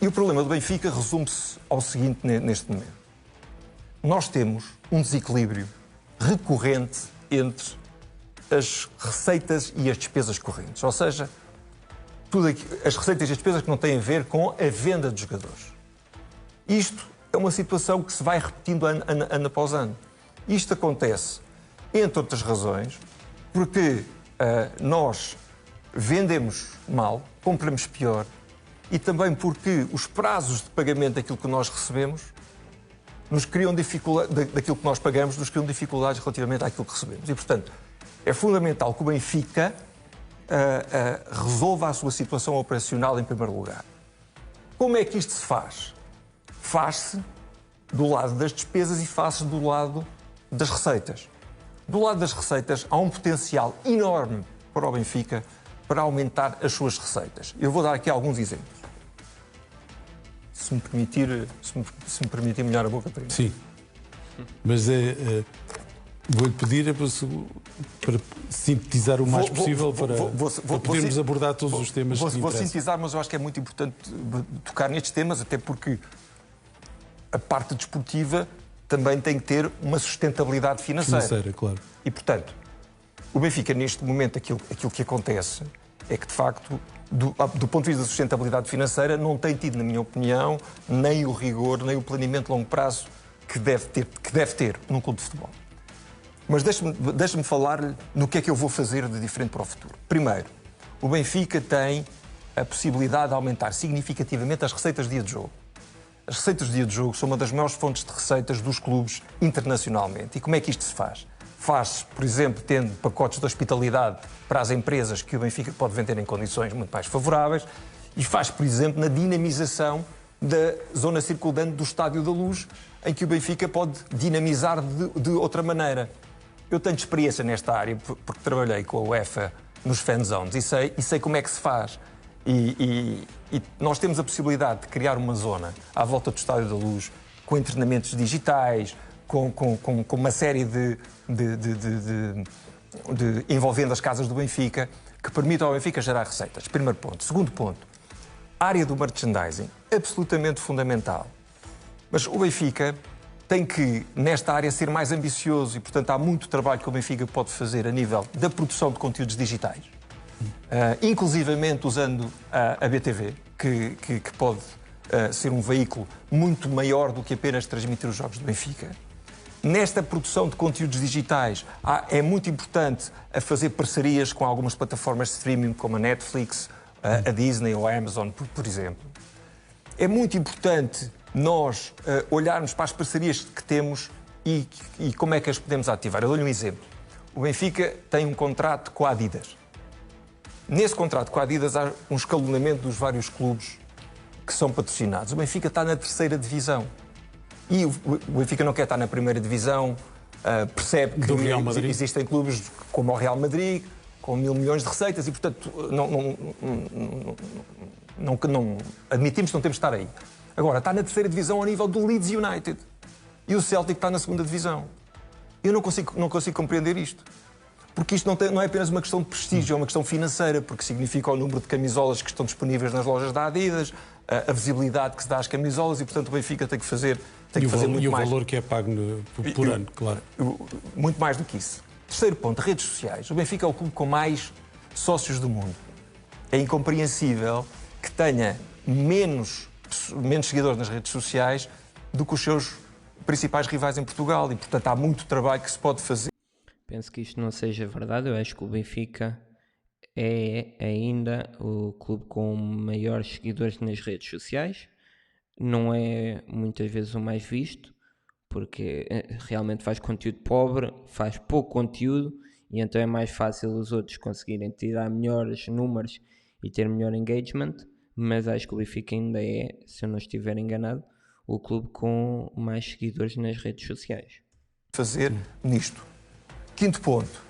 Speaker 3: E o problema do Benfica resume-se ao seguinte neste momento. Nós temos um desequilíbrio recorrente entre as receitas e as despesas correntes. Ou seja, as receitas e as despesas que não têm a ver com a venda de jogadores. Isto é uma situação que se vai repetindo ano após ano. Isto acontece, entre outras razões, porque nós vendemos mal, compramos pior, e também porque os prazos de pagamento daquilo que nós recebemos nos criam daquilo que nós pagamos, nos criam dificuldades relativamente àquilo que recebemos. E, portanto, é fundamental que o Benfica resolva a sua situação operacional em primeiro lugar. Como é que isto se faz? Faz-se do lado das despesas e faz-se do lado das receitas. Do lado das receitas há um potencial enorme para o Benfica para aumentar as suas receitas. Eu vou dar aqui alguns exemplos. Se me permitir molhar a boca para isso.
Speaker 2: Sim. Mas vou-lhe pedir para sintetizar o mais possível para podermos abordar todos os temas que
Speaker 3: Vou sintetizar, mas eu acho que é muito importante tocar nestes temas, até porque a parte desportiva também tem que ter uma sustentabilidade financeira.
Speaker 2: Claro.
Speaker 3: E, portanto, o Benfica, neste momento, aquilo que acontece é que, de facto, do ponto de vista da sustentabilidade financeira, não tem tido, na minha opinião, nem o rigor, nem o planeamento de longo prazo que deve ter num clube de futebol. Mas deixe-me falar-lhe no que é que eu vou fazer de diferente para o futuro. Primeiro, o Benfica tem a possibilidade de aumentar significativamente as receitas de dia de jogo. As receitas de dia de jogo são uma das maiores fontes de receitas dos clubes internacionalmente. E como é que isto se faz? Faz-se, por exemplo, tendo pacotes de hospitalidade para as empresas que o Benfica pode vender em condições muito mais favoráveis, e faz, por exemplo, na dinamização da zona circundante do Estádio da Luz, em que o Benfica pode dinamizar de outra maneira. Eu tenho experiência nesta área, porque trabalhei com a UEFA nos fan zones e sei como é que se faz. E nós temos a possibilidade de criar uma zona à volta do Estádio da Luz, com treinamentos digitais, com uma série envolvendo as casas do Benfica, que permitam ao Benfica gerar receitas. Primeiro ponto. Segundo ponto, a área do merchandising, absolutamente fundamental. Mas o Benfica tem que, nesta área, ser mais ambicioso e, portanto, há muito trabalho que o Benfica pode fazer a nível da produção de conteúdos digitais, inclusivamente usando a BTV, que pode ser um veículo muito maior do que apenas transmitir os jogos do Benfica. Nesta produção de conteúdos digitais, é muito importante a fazer parcerias com algumas plataformas de streaming, como a Netflix, a Disney ou a Amazon, por exemplo. É muito importante nós olharmos para as parcerias que temos e como é que as podemos ativar. Eu dou-lhe um exemplo. O Benfica tem um contrato com a Adidas. Nesse contrato com a Adidas há um escalonamento dos vários clubes que são patrocinados. O Benfica está na 3ª divisão. E o Benfica não quer estar na 1ª divisão, percebe que existem clubes como o Real Madrid, com 1.000 milhões de receitas e, portanto, não admitimos que não temos de estar aí. Agora, está na 3ª divisão ao nível do Leeds United. E o Celtic está na 2ª divisão. Eu não consigo compreender isto. Porque isto não é apenas uma questão de prestígio, é uma questão financeira, porque significa o número de camisolas que estão disponíveis nas lojas da Adidas, a visibilidade que se dá às camisolas e, portanto, o Benfica tem que fazer muito mais.
Speaker 2: E o valor que é pago por ano, claro.
Speaker 3: Muito mais do que isso. Terceiro ponto, redes sociais. O Benfica é o clube com mais sócios do mundo. É incompreensível que tenha menos seguidores nas redes sociais do que os seus principais rivais em Portugal e, portanto, há muito trabalho que se pode fazer.
Speaker 1: Penso que isto não seja verdade. Eu acho que o Benfica é ainda o clube com maiores seguidores nas redes sociais. Não é muitas vezes o mais visto, porque realmente faz conteúdo pobre, faz pouco conteúdo e então é mais fácil os outros conseguirem tirar melhores números e ter melhor engagement. Mas acho que o Benfica ainda é, se eu não estiver enganado, o clube com mais seguidores nas redes sociais.
Speaker 3: Fazer nisto. Quinto ponto,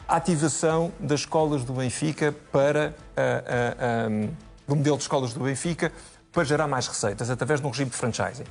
Speaker 3: a ativação das escolas do Benfica do modelo de escolas do Benfica para gerar mais receitas através de um regime de franchising.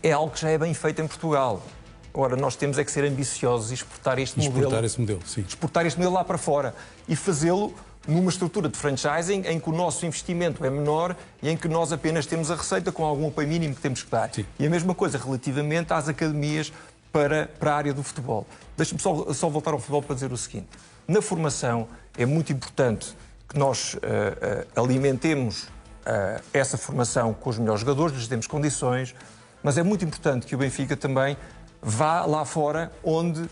Speaker 3: É algo que já é bem feito em Portugal. Agora, nós temos é que ser ambiciosos e exportar este modelo.
Speaker 2: Sim.
Speaker 3: Exportar este modelo lá para fora e fazê-lo numa estrutura de franchising em que o nosso investimento é menor e em que nós apenas temos a receita com algum apoio mínimo que temos que dar.
Speaker 2: Sim.
Speaker 3: E a mesma coisa relativamente às academias para a área do futebol. Deixa-me só voltar ao futebol para dizer o seguinte. Na formação é muito importante que nós alimentemos essa formação com os melhores jogadores, lhes demos condições, mas é muito importante que o Benfica também vá lá fora onde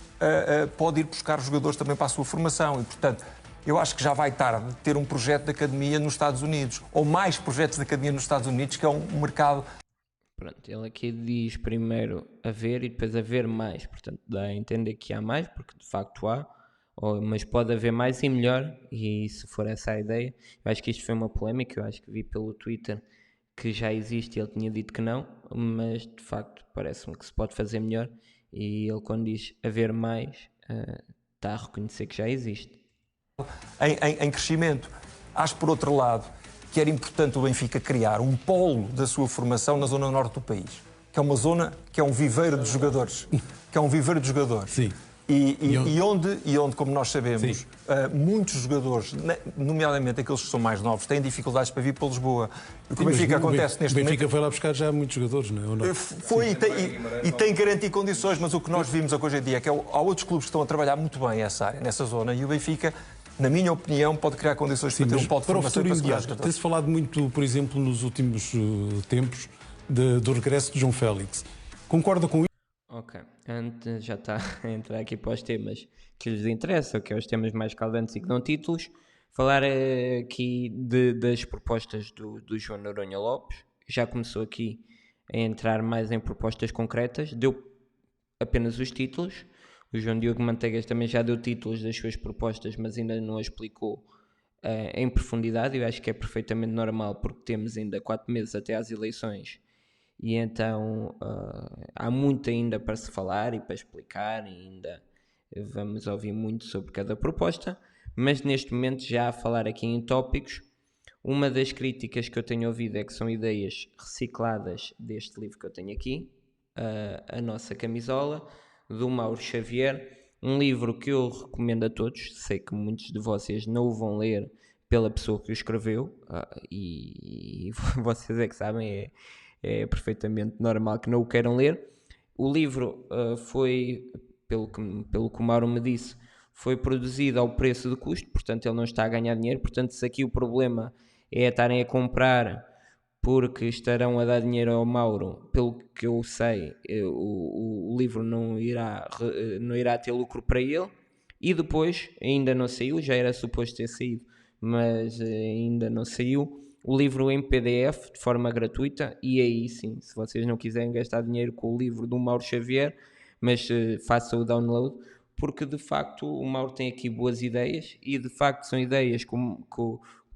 Speaker 3: pode ir buscar jogadores também para a sua formação e, portanto, eu acho que já vai tarde ter um projeto de academia nos Estados Unidos, ou mais projetos de academia nos Estados Unidos, que é um mercado...
Speaker 1: Pronto, ele aqui diz primeiro haver e depois haver mais, portanto dá a entender que há mais, porque de facto há, mas pode haver mais e melhor, e se for essa a ideia, eu acho que isto foi uma polémica, eu acho que vi pelo Twitter que já existe e ele tinha dito que não, mas de facto parece-me que se pode fazer melhor, e ele quando diz haver mais, está a reconhecer que já existe.
Speaker 3: Em crescimento. Acho, por outro lado, que era importante o Benfica criar um polo da sua formação na zona norte do país, que é uma zona que é um viveiro de jogadores. Que é um viveiro de jogadores.
Speaker 2: Sim.
Speaker 3: E onde, como nós sabemos, muitos jogadores, nomeadamente aqueles que são mais novos, têm dificuldades para vir para Lisboa. O que o Benfica acontece neste momento...
Speaker 2: O Benfica foi lá buscar já muitos jogadores, não é?
Speaker 3: Foi e tem garantido condições, mas o que nós vimos hoje em dia é que há outros clubes que estão a trabalhar muito bem essa área, nessa zona, e o Benfica, na minha opinião, pode criar condições para ter um polo de formação para
Speaker 2: imediato. Tem-se falado muito, por exemplo, nos últimos tempos, do regresso de João Félix. Concorda com isso?
Speaker 1: Ok, antes já está a entrar aqui para os temas que lhes interessam, que é os temas mais caldantes e que dão títulos. Falar aqui das propostas do João Noronha Lopes. Já começou aqui a entrar mais em propostas concretas, deu apenas os títulos. O João Diogo Manteigas também já deu títulos das suas propostas, mas ainda não a explicou em profundidade. Eu acho que é perfeitamente normal, porque temos ainda 4 meses até às eleições. E então há muito ainda para se falar e para explicar, e ainda vamos ouvir muito sobre cada proposta, mas neste momento já a falar aqui em tópicos, uma das críticas que eu tenho ouvido é que são ideias recicladas deste livro que eu tenho aqui, a nossa camisola, do Mauro Xavier, um livro que eu recomendo a todos. Sei que muitos de vocês não o vão ler pela pessoa que o escreveu, e vocês é que sabem, é perfeitamente normal que não o queiram ler. O livro foi, pelo que o Mauro me disse, foi produzido ao preço de custo, portanto ele não está a ganhar dinheiro. Portanto, se aqui o problema é estarem a comprar porque estarão a dar dinheiro ao Mauro, pelo que eu sei, o livro não irá ter lucro para ele. E depois, ainda não saiu, já era suposto ter saído, mas ainda não saiu, o livro em PDF de forma gratuita. E aí sim, se vocês não quiserem gastar dinheiro com o livro do Mauro Xavier, mas façam o download, porque de facto o Mauro tem aqui boas ideias, e de facto são ideias que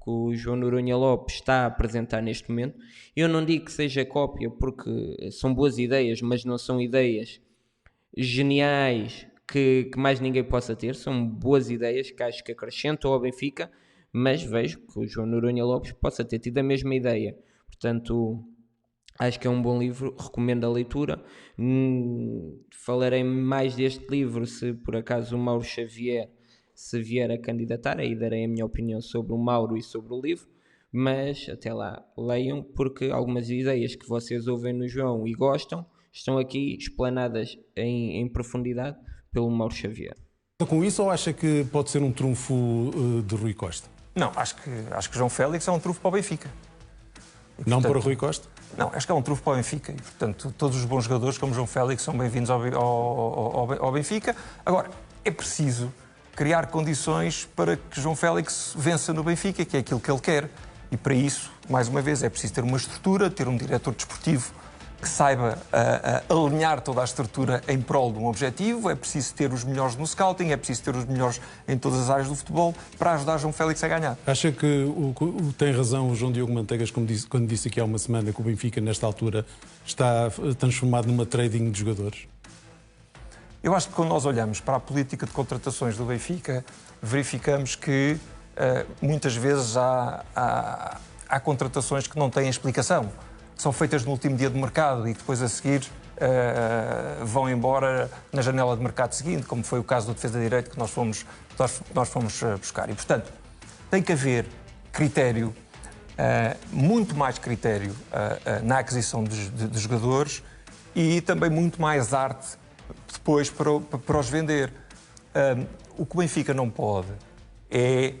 Speaker 1: o João Noronha Lopes está a apresentar neste momento. Eu não digo que seja cópia, porque são boas ideias, mas não são ideias geniais que mais ninguém possa ter. São boas ideias que acho que acrescentam ao Benfica, mas vejo que o João Noronha Lopes possa ter tido a mesma ideia. Portanto, acho que é um bom livro, recomendo a leitura. Falarei mais deste livro se por acaso o Mauro Xavier se vier a candidatar, aí darei a minha opinião sobre o Mauro e sobre o livro, mas até lá leiam, porque algumas ideias que vocês ouvem no João e gostam estão aqui explanadas em profundidade pelo Mauro Xavier.
Speaker 2: Com isso, ou acha que pode ser um trunfo de Rui Costa?
Speaker 3: Não, acho que João Félix é um trunfo para o Benfica.
Speaker 2: E, não para Rui Costa?
Speaker 3: Não, acho que é um trunfo para o Benfica. E, portanto, todos os bons jogadores como João Félix são bem-vindos ao Benfica. Agora, é preciso criar condições para que João Félix vença no Benfica, que é aquilo que ele quer. E para isso, mais uma vez, é preciso ter uma estrutura, ter um diretor desportivo que saiba alinhar toda a estrutura em prol de um objetivo. É preciso ter os melhores no scouting, é preciso ter os melhores em todas as áreas do futebol para ajudar João Félix a ganhar.
Speaker 2: Acha que tem razão o João Diogo Manteigas quando disse aqui há uma semana que o Benfica, nesta altura, está transformado numa trading de jogadores?
Speaker 3: Eu acho que quando nós olhamos para a política de contratações do Benfica, verificamos que muitas vezes há contratações que não têm explicação, que são feitas no último dia de mercado e que depois a seguir vão embora na janela de mercado seguinte, como foi o caso do defesa de direito que nós fomos buscar. E, portanto, tem que haver critério, muito mais critério na aquisição de jogadores, e também muito mais arte depois para os vender. O que o Benfica não pode é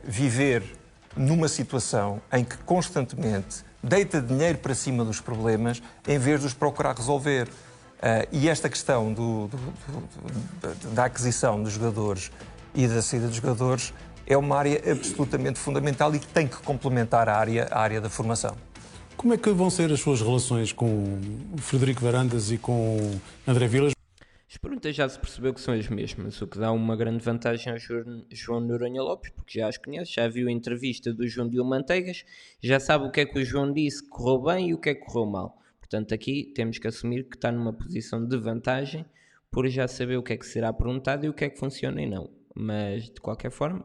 Speaker 3: viver numa situação em que constantemente deita dinheiro para cima dos problemas em vez de os procurar resolver. E esta questão da aquisição dos jogadores e da saída dos jogadores é uma área absolutamente fundamental e que tem que complementar a área da formação.
Speaker 2: Como é que vão ser as suas relações com o Frederico Varandas e com André Vilas?
Speaker 1: As perguntas já se percebeu que são as mesmas, o que dá uma grande vantagem ao João Noronha Lopes, porque já as conhece, já viu a entrevista do João Diogo Manteigas, já sabe o que é que o João disse que correu bem e o que é que correu mal. Portanto, aqui temos que assumir que está numa posição de vantagem por já saber o que é que será perguntado e o que é que funciona e não. Mas, de qualquer forma,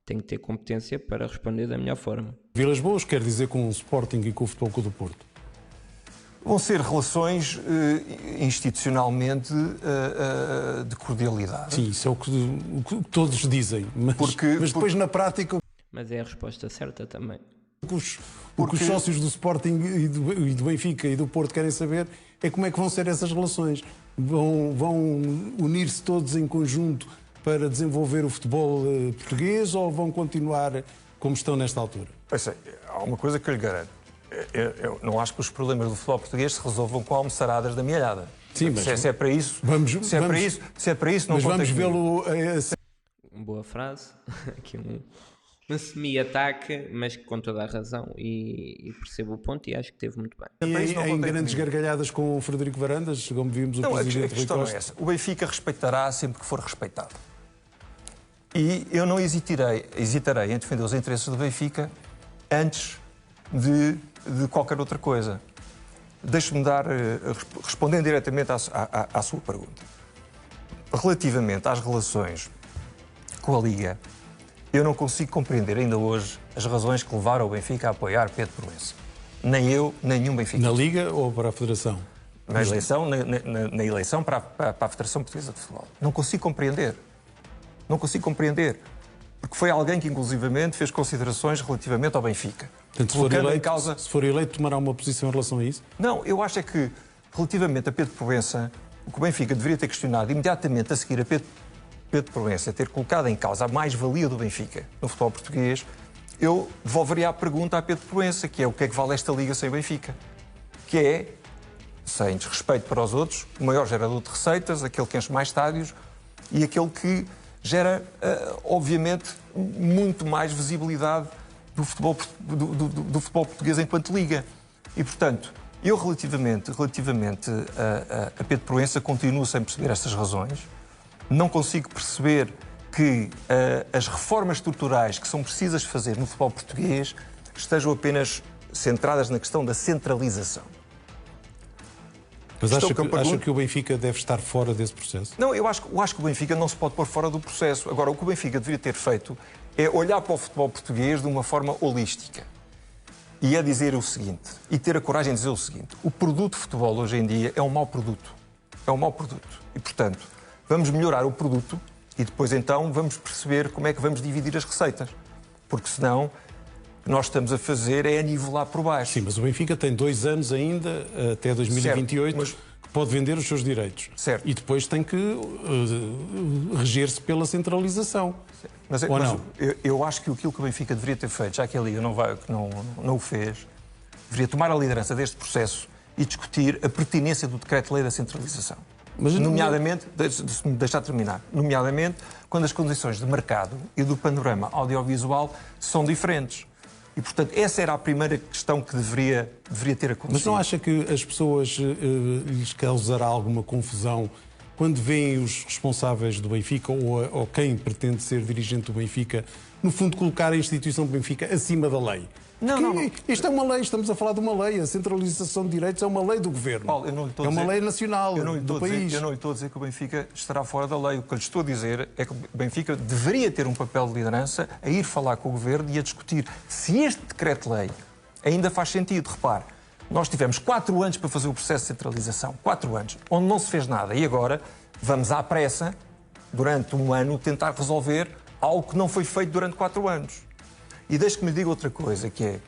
Speaker 1: tem que ter competência para responder da melhor forma.
Speaker 2: Vilas Boas quer dizer com o Sporting e com o Futebol Clube do Porto?
Speaker 3: Vão ser relações institucionalmente de cordialidade.
Speaker 2: Sim, isso é o que todos dizem. Mas depois na prática...
Speaker 1: Mas é a resposta certa também.
Speaker 2: O que os sócios do Sporting e do Benfica e do Porto querem saber é como é que vão ser essas relações. Vão unir-se todos em conjunto para desenvolver o futebol português ou vão continuar como estão nesta altura?
Speaker 3: Pois é, há uma coisa que eu lhe garanto. Eu não acho que os problemas do futebol português se resolvam com almoçaradas da mielhada.
Speaker 2: Sim, mas
Speaker 3: se é para isso, se é para isso, não
Speaker 2: mas vamos vê-lo.
Speaker 1: Boa frase. Aqui um semi-ataque, mas com toda a razão, e percebo o ponto e acho que teve muito bem.
Speaker 2: Em grandes gargalhadas com o Frederico Varandas, como vimos o presidente
Speaker 3: a questão é essa. O Benfica respeitará sempre que for respeitado. E eu não hesitarei em defender os interesses do Benfica antes de qualquer outra coisa. Deixe-me respondendo diretamente à sua pergunta. Relativamente às relações com a Liga, eu não consigo compreender ainda hoje as razões que levaram o Benfica a apoiar Pedro Proença. Nem eu, nem nenhum Benfica.
Speaker 2: Na Liga ou para a Federação?
Speaker 3: Na eleição para a Federação Portuguesa de Futebol. Não consigo compreender. Não consigo compreender. Porque foi alguém que, inclusivamente, fez considerações relativamente ao Benfica.
Speaker 2: Portanto, se for eleito, tomará uma posição em relação a isso?
Speaker 3: Não, eu acho é que, relativamente a Pedro Proença, o que o Benfica deveria ter questionado imediatamente a seguir a Pedro Proença, ter colocado em causa a mais-valia do Benfica no futebol português, eu devolveria a pergunta a Pedro Proença, que é o que é que vale esta Liga sem o Benfica? Que é, sem desrespeito para os outros, o maior gerador de receitas, aquele que enche mais estádios e aquele que gera, obviamente, muito mais visibilidade do futebol português enquanto Liga. E, portanto, eu, relativamente a Pedro Proença, continuo sem perceber estas razões. Não consigo perceber que as reformas estruturais que são precisas fazer no futebol português estejam apenas centradas na questão da centralização.
Speaker 2: Mas acha que o Benfica deve estar fora desse processo?
Speaker 3: Não, eu acho que o Benfica não se pode pôr fora do processo. Agora, o que o Benfica deveria ter feito é olhar para o futebol português de uma forma holística. E é dizer o seguinte, e ter a coragem de dizer o seguinte: o produto de futebol hoje em dia é um mau produto. É um mau produto. E, portanto, vamos melhorar o produto e depois, então, vamos perceber como é que vamos dividir as receitas. Porque, senão, o que nós estamos a fazer é nivelar por baixo.
Speaker 2: Sim, mas o Benfica tem 2 anos ainda, até 2028, certo, que pode vender os seus direitos.
Speaker 3: Certo.
Speaker 2: E depois tem que reger-se pela centralização.
Speaker 3: Mas eu acho que aquilo que o Benfica deveria ter feito, já que a Liga não o fez, deveria tomar a liderança deste processo e discutir a pertinência do decreto-lei da centralização. Mas, nomeadamente, se me deixar terminar, nomeadamente quando as condições de mercado e do panorama audiovisual são diferentes. E, portanto, essa era a primeira questão que deveria ter acontecido.
Speaker 2: Mas não acha que as pessoas lhes causará alguma confusão quando veem os responsáveis do Benfica ou quem pretende ser dirigente do Benfica, no fundo, colocar a instituição do Benfica acima da lei? Não. Isto é uma lei, estamos a falar de uma lei. A centralização de direitos é uma lei do governo.
Speaker 3: Paulo,
Speaker 2: é uma lei nacional do país.
Speaker 3: Eu não lhe estou a dizer que o Benfica estará fora da lei. O que eu lhe estou a dizer é que o Benfica deveria ter um papel de liderança a ir falar com o governo e a discutir se este decreto-lei ainda faz sentido. Repare, nós tivemos 4 anos para fazer o processo de centralização. 4 anos, onde não se fez nada. E agora vamos à pressa, durante um ano, tentar resolver algo que não foi feito durante 4 anos. E deixe-me lhe diga outra coisa, que é,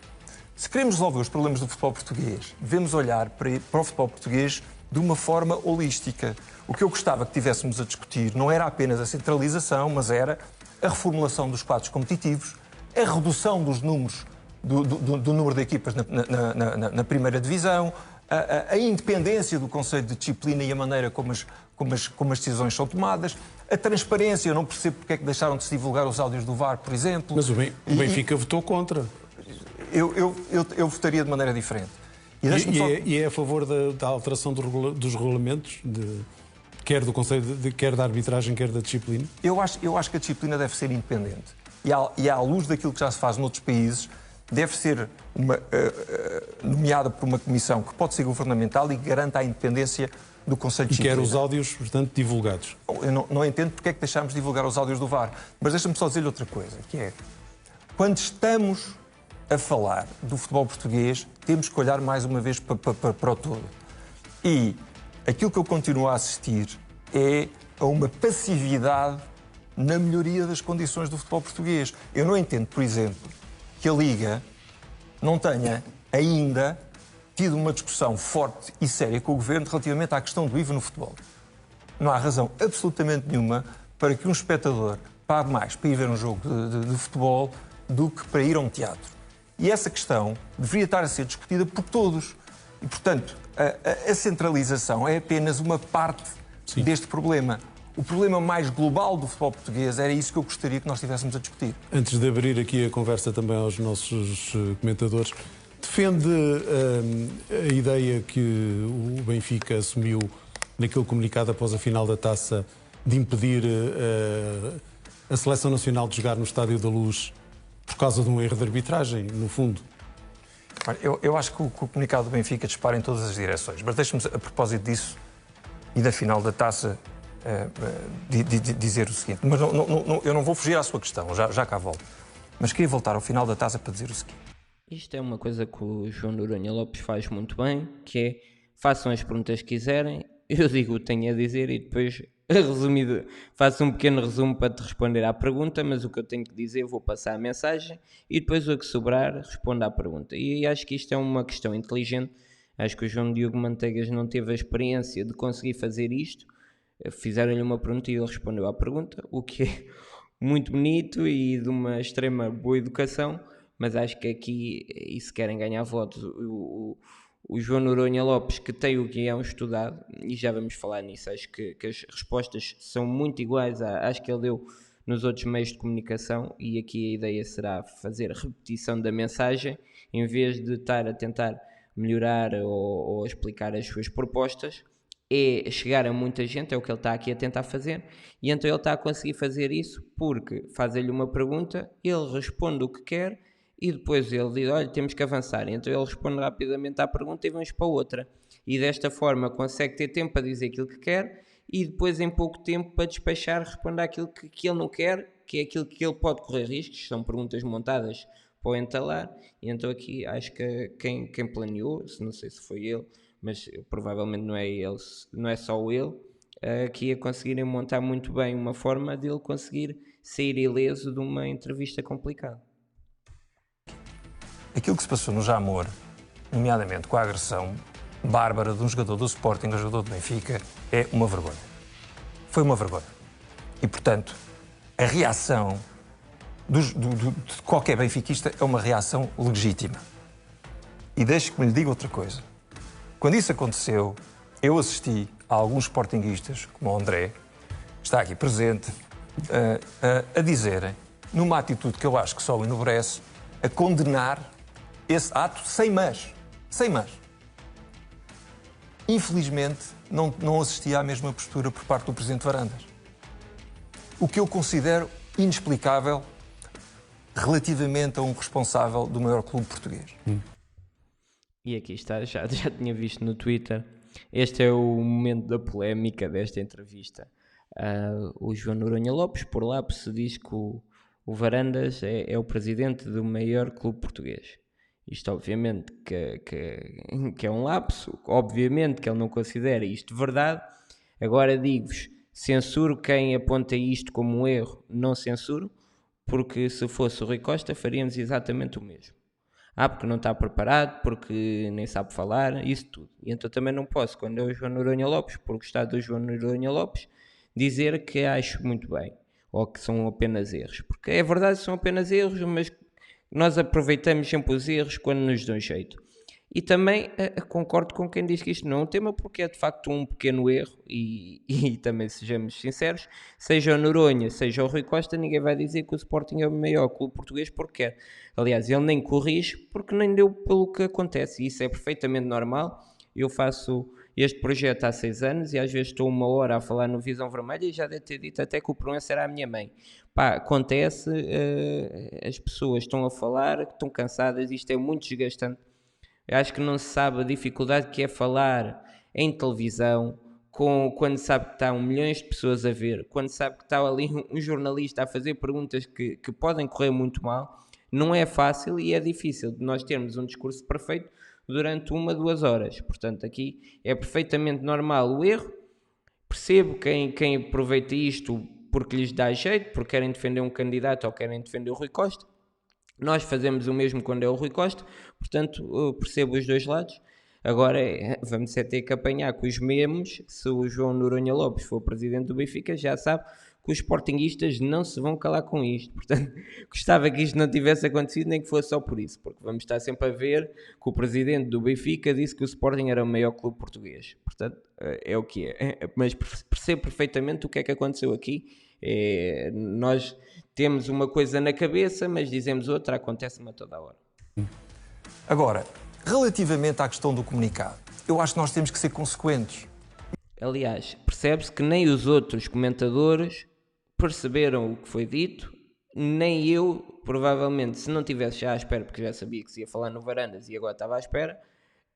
Speaker 3: se queremos resolver os problemas do futebol português, devemos olhar para o futebol português de uma forma holística. O que eu gostava que tivéssemos a discutir não era apenas a centralização, mas era a reformulação dos quadros competitivos, a redução dos números, do número de equipas na primeira divisão, a independência do Conselho de Disciplina e a maneira como as decisões são tomadas, a transparência. Eu não percebo porque é que deixaram de se divulgar os áudios do VAR, por exemplo.
Speaker 2: Mas o Benfica votou contra.
Speaker 3: Eu votaria de maneira diferente.
Speaker 2: E é a favor da alteração dos regulamentos, quer do Conselho, quer da arbitragem, quer da disciplina?
Speaker 3: Eu acho que a disciplina deve ser independente. E à luz daquilo que já se faz noutros países, deve ser nomeada por uma comissão que pode ser governamental e que garanta a independência do Conselho de Disciplina.
Speaker 2: E quer os áudios, portanto, divulgados.
Speaker 3: Eu não entendo porque é que deixámos de divulgar os áudios do VAR. Mas deixa-me só dizer-lhe outra coisa, que é, quando estamos a falar do futebol português, temos que olhar mais uma vez para o todo. E aquilo que eu continuo a assistir é a uma passividade na melhoria das condições do futebol português. Eu não entendo, por exemplo, que a Liga não tenha ainda tido uma discussão forte e séria com o Governo relativamente à questão do IVA no futebol. Não há razão absolutamente nenhuma para que um espectador pague mais para ir ver um jogo de futebol do que para ir a um teatro. E essa questão deveria estar a ser discutida por todos. E, portanto, a centralização é apenas uma parte deste problema. O problema mais global do futebol português era isso que eu gostaria que nós estivéssemos a discutir.
Speaker 2: Antes de abrir aqui a conversa também aos nossos comentadores, defende a ideia que o Benfica assumiu naquele comunicado após a final da Taça de impedir a Seleção Nacional de jogar no Estádio da Luz por causa de um erro de arbitragem, no fundo?
Speaker 3: Eu acho que o comunicado do Benfica dispara em todas as direções, mas deixe-me, a propósito disso e da final da Taça, dizer o seguinte, mas eu não vou fugir à sua questão, já cá volto, mas queria voltar ao final da Taça para dizer o seguinte.
Speaker 1: Isto é uma coisa que o João Noronha Lopes faz muito bem, que é, façam as perguntas que quiserem, eu digo o que tenho a dizer e depois, resumido, faço um pequeno resumo para te responder à pergunta, mas o que eu tenho que dizer vou passar a mensagem e depois o que sobrar respondo à pergunta. E acho que isto é uma questão inteligente, acho que o João Diogo Manteigas não teve a experiência de conseguir fazer isto, fizeram-lhe uma pergunta e ele respondeu à pergunta, o que é muito bonito e de uma extrema boa educação, mas acho que aqui, e se querem ganhar votos, o João Noronha Lopes, que tem o guião estudado, e já vamos falar nisso, acho que as respostas são muito iguais às que ele deu nos outros meios de comunicação, e aqui a ideia será fazer repetição da mensagem, em vez de estar a tentar melhorar ou explicar as suas propostas, é chegar a muita gente, é o que ele está aqui a tentar fazer, e então ele está a conseguir fazer isso porque fazem-lhe uma pergunta, ele responde o que quer, e depois ele diz, olha, temos que avançar. Então ele responde rapidamente à pergunta e vamos para outra. E desta forma consegue ter tempo para dizer aquilo que quer e depois em pouco tempo para despachar responder àquilo que ele não quer, que é aquilo que ele pode correr riscos. São perguntas montadas para o entalar. E então aqui acho que quem planeou, não sei se foi ele, mas provavelmente não é ele, não é só ele, que ia conseguirem montar muito bem uma forma de ele conseguir sair ileso de uma entrevista complicada.
Speaker 3: Aquilo que se passou no Jamor, nomeadamente com a agressão bárbara de um jogador do Sporting a um jogador do Benfica, é uma vergonha. Foi uma vergonha. E, portanto, a reação de qualquer benfiquista é uma reação legítima. E deixe que me lhe diga outra coisa. Quando isso aconteceu, eu assisti a alguns sportinguistas, como o André, que está aqui presente, a dizerem, numa atitude que eu acho que só o enobrece, a condenar esse ato sem mas. Sem mas. Infelizmente, não assisti à mesma postura por parte do Presidente Varandas. O que eu considero inexplicável relativamente a um responsável do maior clube português.
Speaker 1: E aqui está, já tinha visto no Twitter, este é o momento da polémica desta entrevista. O João Noronha Lopes, por lá, se diz que o Varandas é o presidente do maior clube português. Isto obviamente que é um lapso, obviamente que ele não considera isto verdade. Agora digo-vos, censuro quem aponta isto como um erro, não censuro, porque se fosse o Rui Costa faríamos exatamente o mesmo. Porque não está preparado, porque nem sabe falar, isso tudo. E então também não posso, quando é o João Noronha Lopes, por gostar do João Noronha Lopes, dizer que acho muito bem, ou que são apenas erros. Porque é verdade, são apenas erros, mas nós aproveitamos sempre os erros quando nos dão jeito. E também concordo com quem diz que isto não é um tema, porque é de facto um pequeno erro, e também sejamos sinceros, seja o Noronha, seja o Rui Costa, ninguém vai dizer que o Sporting é o maior clube português porque quer. Aliás, ele nem corrige porque nem deu pelo que acontece, e isso é perfeitamente normal. Eu faço este projeto há 6 anos e às vezes estou 1 hora a falar no Visão Vermelha e já deve ter dito até que o Proença era a minha mãe. Acontece, as pessoas estão a falar, estão cansadas, isto é muito desgastante. Eu acho que não se sabe a dificuldade que é falar em televisão, quando sabe que está 1 milhão de pessoas a ver, quando sabe que está ali um jornalista a fazer perguntas que podem correr muito mal. Não é fácil e é difícil de nós termos um discurso perfeito durante 1-2 horas. Portanto, aqui é perfeitamente normal o erro. Percebo quem aproveita isto porque lhes dá jeito, porque querem defender um candidato ou querem defender o Rui Costa. Nós fazemos o mesmo quando é o Rui Costa, portanto, eu percebo os dois lados. Agora vamos ter que apanhar com os mesmos. Se o João Noronha Lopes for presidente do Benfica, já sabe que os sportinguistas não se vão calar com isto. Portanto, gostava que isto não tivesse acontecido, nem que fosse só por isso, porque vamos estar sempre a ver que o presidente do Benfica disse que o Sporting era o maior clube português. Portanto, é o que é. Mas percebo perfeitamente o que é que aconteceu aqui. Nós temos uma coisa na cabeça, mas dizemos outra, acontece-me a toda a hora.
Speaker 3: Agora, relativamente à questão do comunicado, eu acho que nós temos que ser consequentes.
Speaker 1: Aliás, percebe-se que nem os outros comentadores perceberam o que foi dito, nem eu, provavelmente, se não estivesse já à espera, porque já sabia que se ia falar no Varandas e agora estava à espera,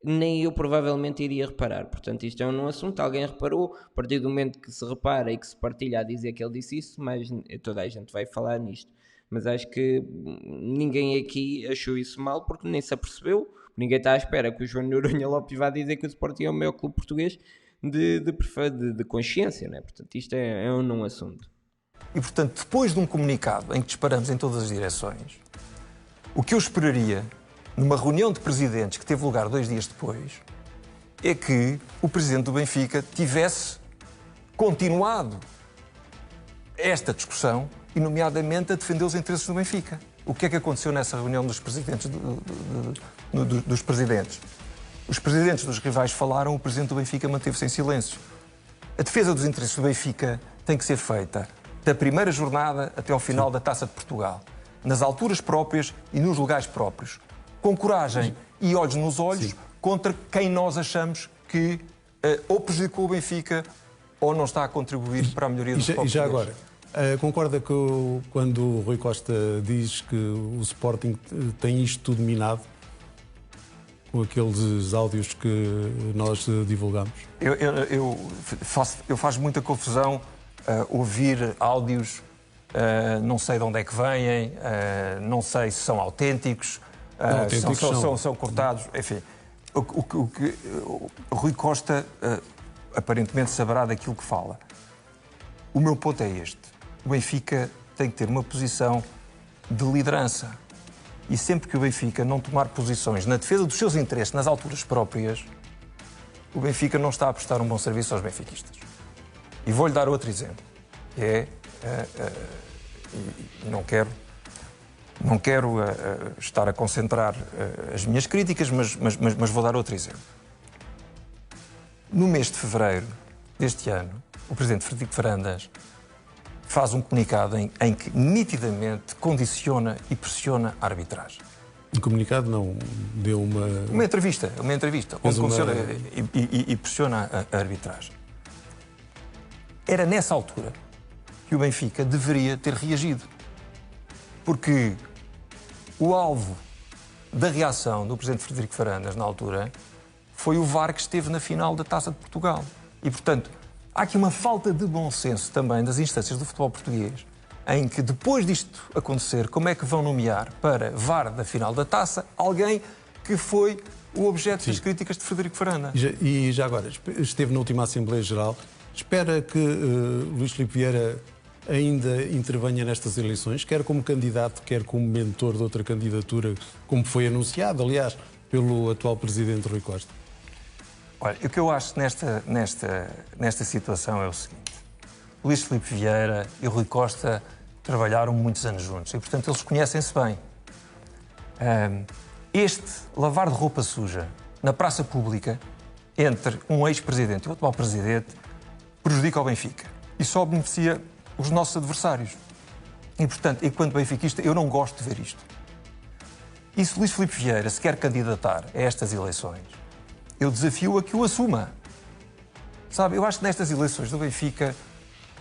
Speaker 1: nem eu provavelmente iria reparar. Portanto, isto é um assunto, alguém reparou, a partir do momento que se repara e que se partilha a dizer que ele disse isso, mas toda a gente vai falar nisto. Mas acho que ninguém aqui achou isso mal, porque nem se apercebeu, ninguém está à espera que o João Noronha Lopes vá dizer que o Sporting é o maior clube português de consciência, né? Portanto, isto é um não assunto.
Speaker 3: E, portanto, depois de um comunicado em que disparamos em todas as direções, o que eu esperaria numa reunião de presidentes que teve lugar 2 dias depois, é que o presidente do Benfica tivesse continuado esta discussão e, nomeadamente, a defender os interesses do Benfica. O que é que aconteceu nessa reunião dos presidentes? Dos presidentes? Os presidentes dos rivais falaram, o presidente do Benfica manteve-se em silêncio. A defesa dos interesses do Benfica tem que ser feita da primeira jornada até ao final da Taça de Portugal, nas alturas próprias e nos lugares próprios, com coragem e olhos nos olhos contra quem nós achamos que ou prejudicou o Benfica ou não está a contribuir para a melhoria do futebol.
Speaker 2: E já agora, concorda que quando o Rui Costa diz que o Sporting tem isto tudo minado, com aqueles áudios que nós divulgamos?
Speaker 3: Eu faço muita confusão ouvir áudios, não sei de onde é que vêm, não sei se são autênticos, são cortados, enfim. O Rui Costa aparentemente saberá daquilo que fala. O meu ponto é este. O Benfica tem que ter uma posição de liderança. E sempre que o Benfica não tomar posições na defesa dos seus interesses nas alturas próprias, o Benfica não está a prestar um bom serviço aos benfiquistas. E vou-lhe dar outro exemplo. Não quero estar a concentrar as minhas críticas, mas vou dar outro exemplo. No mês de fevereiro deste ano, o presidente Frederico Varandas faz um comunicado em que nitidamente condiciona e pressiona a arbitragem.
Speaker 2: Um comunicado não, deu
Speaker 3: uma entrevista onde condiciona e pressiona a arbitragem. Era nessa altura que o Benfica deveria ter reagido. Porque o alvo da reação do presidente Frederico Varandas, na altura, foi o VAR que esteve na final da Taça de Portugal. E, portanto, há aqui uma falta de bom senso também das instâncias do futebol português, em que, depois disto acontecer, como é que vão nomear para VAR da final da Taça alguém que foi o objeto das críticas de Frederico Varandas?
Speaker 2: E já agora, esteve na última Assembleia Geral, espera que Luís Filipe Vieira ainda intervenha nestas eleições, quer como candidato, quer como mentor de outra candidatura, como foi anunciado, aliás, pelo atual presidente Rui Costa?
Speaker 3: Olha, o que eu acho nesta situação é o seguinte. Luís Filipe Vieira e Rui Costa trabalharam muitos anos juntos e, portanto, eles conhecem-se bem. Este lavar de roupa suja na praça pública entre um ex-presidente e o atual presidente prejudica o Benfica e só beneficia os nossos adversários. E, portanto, enquanto benfiquista, eu não gosto de ver isto. E se Luís Filipe Vieira se quer candidatar a estas eleições, eu desafio a que o assuma. Sabe, eu acho que nestas eleições do Benfica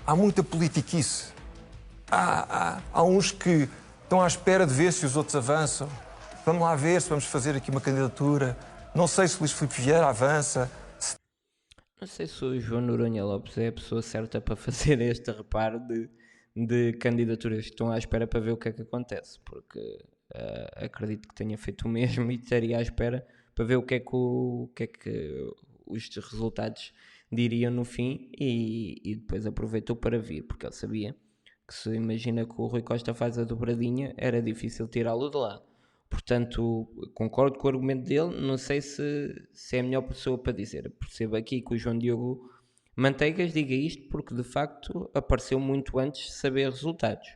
Speaker 3: há muita politiquice. Há uns que estão à espera de ver se os outros avançam. Vamos lá ver se vamos fazer aqui uma candidatura. Não sei se Luís Filipe Vieira avança.
Speaker 1: Não sei se o João Noronha Lopes é a pessoa certa para fazer este reparo de candidaturas que estão à espera para ver o que é que acontece, porque acredito que tenha feito o mesmo e estaria à espera para ver o que é que os resultados diriam no fim, e depois aproveitou para vir, porque ele sabia que, se imagina que o Rui Costa faz a dobradinha, era difícil tirá-lo de lá. Portanto, concordo com o argumento dele, não sei se é a melhor pessoa para dizer. Percebo aqui que o João Diogo Manteigas diga isto porque de facto apareceu muito antes de saber resultados.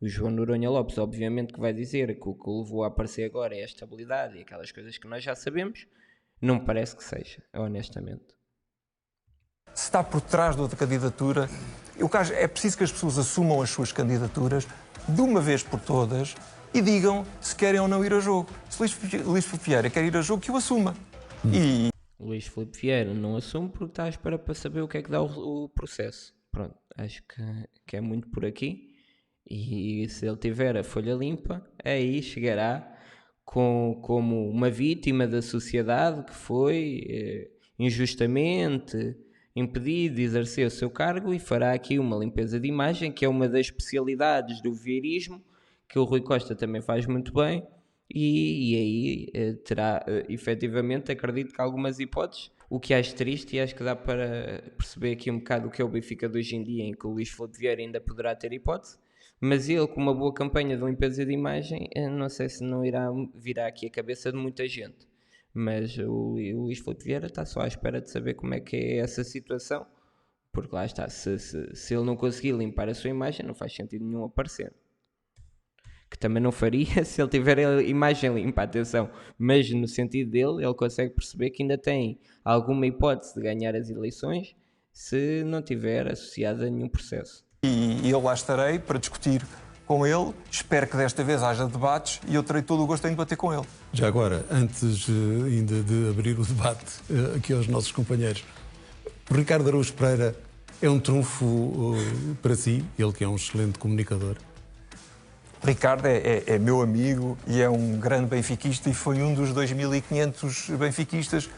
Speaker 1: O João Noronha Lopes obviamente que vai dizer que o que o levou a aparecer agora é a estabilidade e aquelas coisas que nós já sabemos. Não me parece que seja, honestamente.
Speaker 3: Se está por trás de outra candidatura, é preciso que as pessoas assumam as suas candidaturas de uma vez por todas e digam se querem ou não ir a jogo. Se Luís Filipe Vieira quer ir a jogo, que o assuma. E
Speaker 1: Luís Filipe Vieira não assume porque está à espera para saber o que é que dá o processo. Pronto, acho que é muito por aqui. E se ele tiver a folha limpa, aí chegará como uma vítima da sociedade que foi injustamente impedido de exercer o seu cargo, e fará aqui uma limpeza de imagem, que é uma das especialidades do vieirismo, que o Rui Costa também faz muito bem. E aí terá, efetivamente, acredito que algumas hipóteses, o que acho triste, e acho que dá para perceber aqui um bocado o que é o Benfica de hoje em dia, em que o Luís Filipe Vieira ainda poderá ter hipótese, mas ele, com uma boa campanha de limpeza de imagem, não sei se não virá aqui a cabeça de muita gente, mas o Luís Filipe Vieira está só à espera de saber como é que é essa situação, porque lá está, se ele não conseguir limpar a sua imagem, não faz sentido nenhum aparecer. Que também não faria se ele tiver a imagem limpa, atenção, mas no sentido dele, ele consegue perceber que ainda tem alguma hipótese de ganhar as eleições se não tiver associada a nenhum processo.
Speaker 3: E eu lá estarei para discutir com ele, espero que desta vez haja debates e eu terei todo o gosto em debater com ele.
Speaker 2: Já agora, antes ainda de abrir o debate aqui aos nossos companheiros, o Ricardo Araújo Pereira é um trunfo para si, ele que é um excelente comunicador?
Speaker 3: Ricardo é meu amigo e é um grande benfiquista e foi um dos 2.500 benfiquistas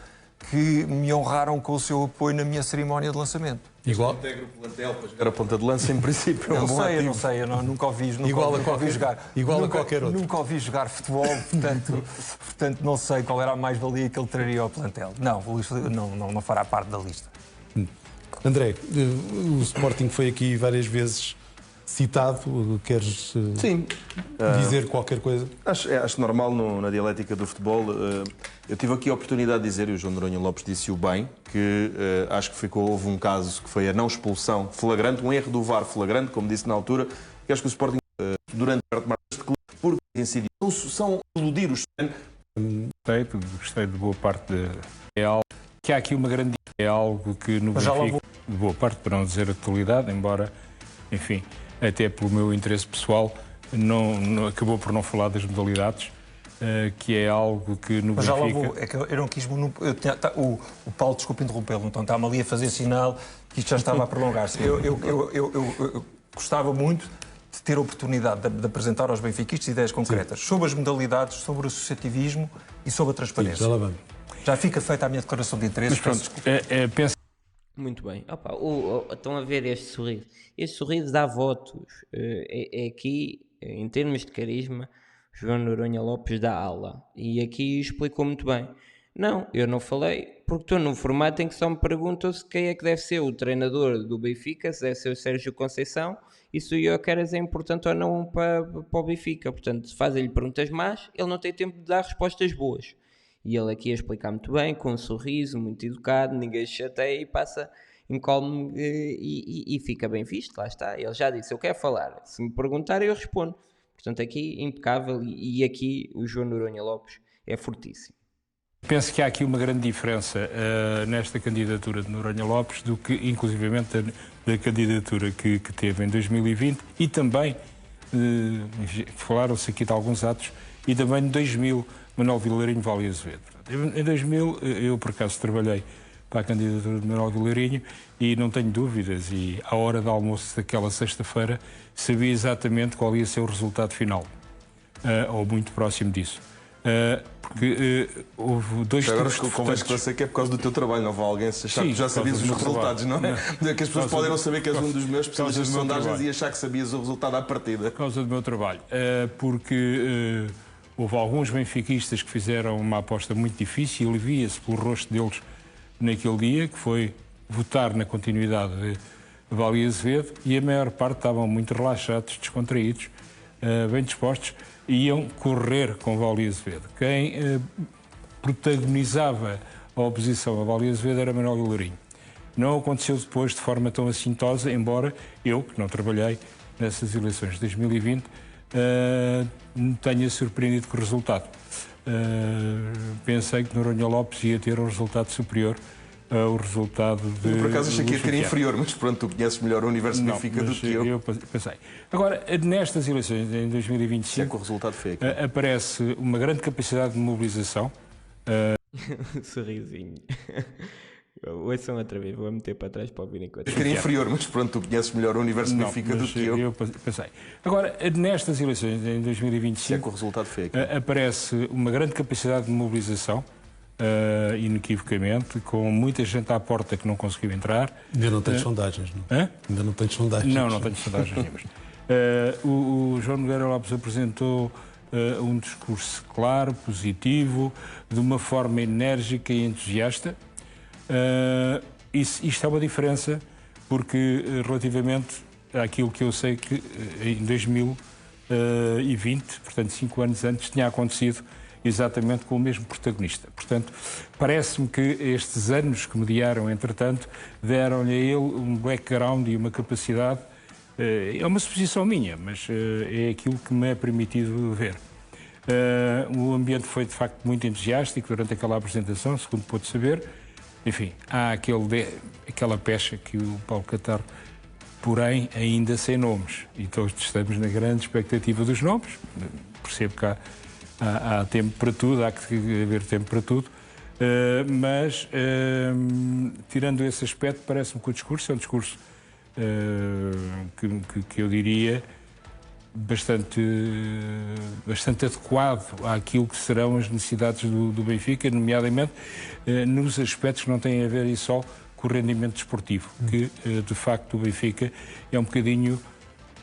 Speaker 3: que me honraram com o seu apoio na minha cerimónia de lançamento.
Speaker 4: Igual? Integra o plantel para jogar a ponta de lança, em princípio.
Speaker 3: Eu não sei, eu nunca ouvi jogar.
Speaker 2: Igual a qualquer outro.
Speaker 3: Nunca ouvi jogar futebol, portanto não sei qual era a mais-valia que ele traria ao plantel. Não, o Luís não fará parte da lista.
Speaker 2: André, o Sporting foi aqui várias vezes citado, queres dizer qualquer coisa?
Speaker 4: Acho normal na dialética do futebol. Eu tive aqui a oportunidade de dizer, e o João Noronha Lopes disse-o bem, que acho que houve um caso que foi a não expulsão flagrante, um erro do VAR flagrante, como disse na altura, que acho que o Sporting, durante a parte deste clube, por incidir, são iludir os...
Speaker 5: Gostei de boa parte é algo que há aqui uma grande... É algo que no Benfica, de boa parte, para não dizer a totalidade, embora, enfim, até pelo meu interesse pessoal, acabou por não falar das modalidades, que é algo que no
Speaker 3: Mas
Speaker 5: Benfica...
Speaker 3: Mas já lá vou, é que eu não quis... O Paulo, desculpe interrompê-lo, então está-me ali a fazer sinal que isto já estava a prolongar-se. Eu gostava muito de ter a oportunidade de apresentar aos benfiquistas ideias concretas sobre as modalidades, sobre o associativismo e sobre a transparência.
Speaker 2: Já lá vamos.
Speaker 3: Já fica feita a minha declaração de interesse.
Speaker 5: Mas pronto, penso...
Speaker 1: Muito bem. Estão a ver este sorriso. Este sorriso dá votos. É aqui, em termos de carisma, João Noronha Lopes dá aula. E aqui explicou muito bem. Não, eu não falei, porque estou num formato em que só me perguntam se quem é que deve ser o treinador do Benfica, se deve ser o Sérgio Conceição, e se o Gyökeres é importante ou não para o Benfica. Portanto, se fazem-lhe perguntas más, ele não tem tempo de dar respostas boas. E ele aqui a explicar muito bem, com um sorriso, muito educado, ninguém se chateia e passa incólume e fica bem visto, lá está. Ele já disse, eu quero falar, se me perguntarem eu respondo. Portanto, aqui impecável, e aqui o João Noronha Lopes é fortíssimo.
Speaker 5: Penso que há aqui uma grande diferença nesta candidatura de Noronha Lopes do que, inclusivamente, da candidatura que teve em 2020 e também, falaram-se aqui de alguns atos, e também de 2000, Manuel Vilarinho, Vale e Azevedo. Em 2000, eu por acaso trabalhei para a candidatura de Manuel Vilarinho e não tenho dúvidas, e à hora do almoço daquela sexta-feira sabia exatamente qual ia ser o resultado final, ou muito próximo disso. Porque houve dois...
Speaker 4: Agora convém esclarecer que é por causa do teu trabalho, não vai alguém se achar que já sabias os resultados, não é? Que as pessoas podem não saber que és um dos meus especialistas de sondagens e achar que sabias o resultado à partida.
Speaker 5: Por causa do meu trabalho. Porque Houve alguns benfiquistas que fizeram uma aposta muito difícil e via-se pelo rosto deles naquele dia, que foi votar na continuidade de Vale Azevedo, e a maior parte estavam muito relaxados, descontraídos, bem dispostos, e iam correr com Vale Azevedo. Quem protagonizava a oposição a Vale Azevedo era Manuel Vilarinho. Não aconteceu depois de forma tão assintosa, embora eu, que não trabalhei nessas eleições de 2020, me tenha surpreendido com o resultado. Pensei que Noronha Lopes ia ter um resultado superior ao resultado de...
Speaker 4: Eu, por acaso, achei que ia ter inferior, mas pronto, tu conheces melhor o universo do Benfica do que eu.
Speaker 5: Pensei. Agora, nestas eleições, em 2025,
Speaker 4: é que o resultado foi aqui.
Speaker 5: Aparece uma grande capacidade de mobilização.
Speaker 1: Sorrisinho. Ouçam outra vez, vou meter para trás para ouvir enquanto.
Speaker 4: Queria inferior, mas pronto, tu conheces melhor o universo do Benfica do que eu.
Speaker 5: Pensei. Agora, nestas eleições, em 2025,
Speaker 4: é que o resultado foi aqui.
Speaker 5: Aparece uma grande capacidade de mobilização, inequivocamente, com muita gente à porta que não conseguiu entrar.
Speaker 2: Ainda não tens sondagens, não? Ainda não tens sondagens.
Speaker 5: Não tenho sondagens nenhumas. O João Nogueira Lopes apresentou um discurso claro, positivo, de uma forma enérgica e entusiasta. Isto é uma diferença, porque relativamente àquilo que eu sei que em 2020, portanto 5 anos antes, tinha acontecido exatamente com o mesmo protagonista. Portanto, parece-me que estes anos que mediaram, entretanto, deram-lhe a ele um background e uma capacidade. É uma suposição minha, mas é aquilo que me é permitido ver. O ambiente foi, de facto, muito entusiástico durante aquela apresentação, segundo pude saber. Enfim, há aquela pecha que o Paulo Catarro, porém, ainda sem nomes. E todos estamos na grande expectativa dos nomes. Percebo que há tempo para tudo, há que haver tempo para tudo. Mas, tirando esse aspecto, parece-me que o discurso é um discurso que eu diria bastante adequado àquilo que serão as necessidades do Benfica, nomeadamente nos aspectos que não têm a ver só com o rendimento desportivo, que de facto o Benfica é um bocadinho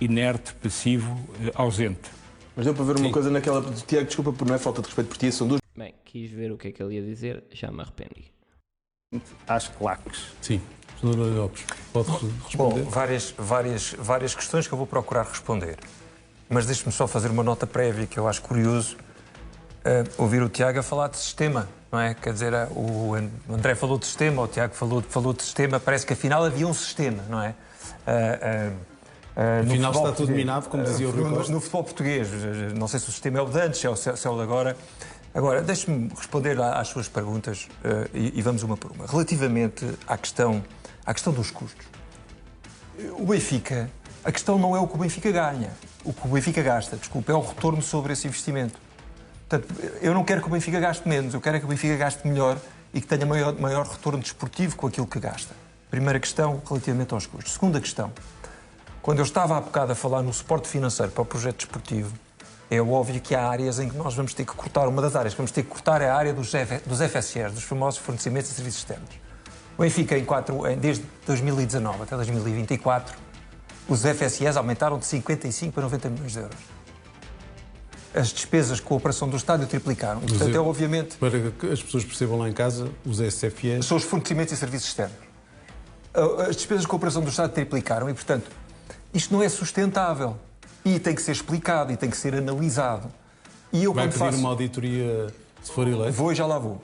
Speaker 5: inerte, passivo, ausente.
Speaker 4: Mas deu para ver uma coisa naquela... Tiago, desculpa, por não é falta de respeito por ti, são duas...
Speaker 1: Bem, quis ver o que é que ele ia dizer, já me arrependi.
Speaker 6: Às claques.
Speaker 2: Sim. Sr. Lopes, pode responder?
Speaker 3: Bom, várias questões que eu vou procurar responder. Mas deixe-me só fazer uma nota prévia, que eu acho curioso ouvir o Tiago a falar de sistema, não é? Quer dizer, o André falou de sistema, o Tiago falou de sistema, parece que afinal havia um sistema, não é?
Speaker 2: Afinal está tudo minado, como dizia o Rui Costa.
Speaker 3: No futebol português, não sei se o sistema é o de antes, se é o de agora. Agora, deixe-me responder às suas perguntas e vamos uma por uma. Relativamente à questão dos custos. O Benfica, a questão não é o que o Benfica ganha. O que o Benfica gasta, desculpa, é o retorno sobre esse investimento. Portanto, eu não quero que o Benfica gaste menos, eu quero que o Benfica gaste melhor e que tenha maior retorno desportivo com aquilo que gasta. Primeira questão, relativamente aos custos. Segunda questão, quando eu estava há bocado a falar no suporte financeiro para o projeto desportivo, é óbvio que há áreas em que nós vamos ter que cortar. Uma das áreas que vamos ter que cortar é a área dos FSEs, dos famosos fornecimentos de serviços externos. O Benfica, desde 2019 até 2024, os FSEs aumentaram de 55 para 90 milhões de euros. As despesas com a operação do estádio triplicaram. Portanto, obviamente...
Speaker 2: Para que as pessoas percebam lá em casa, os SFEs...
Speaker 3: São os fornecimentos e serviços externos. As despesas com a operação do estádio triplicaram e, portanto, isto não é sustentável. E tem que ser explicado e tem que ser analisado. E eu,
Speaker 2: vai pedir uma auditoria, se for eleito?
Speaker 3: Vou e já lá vou.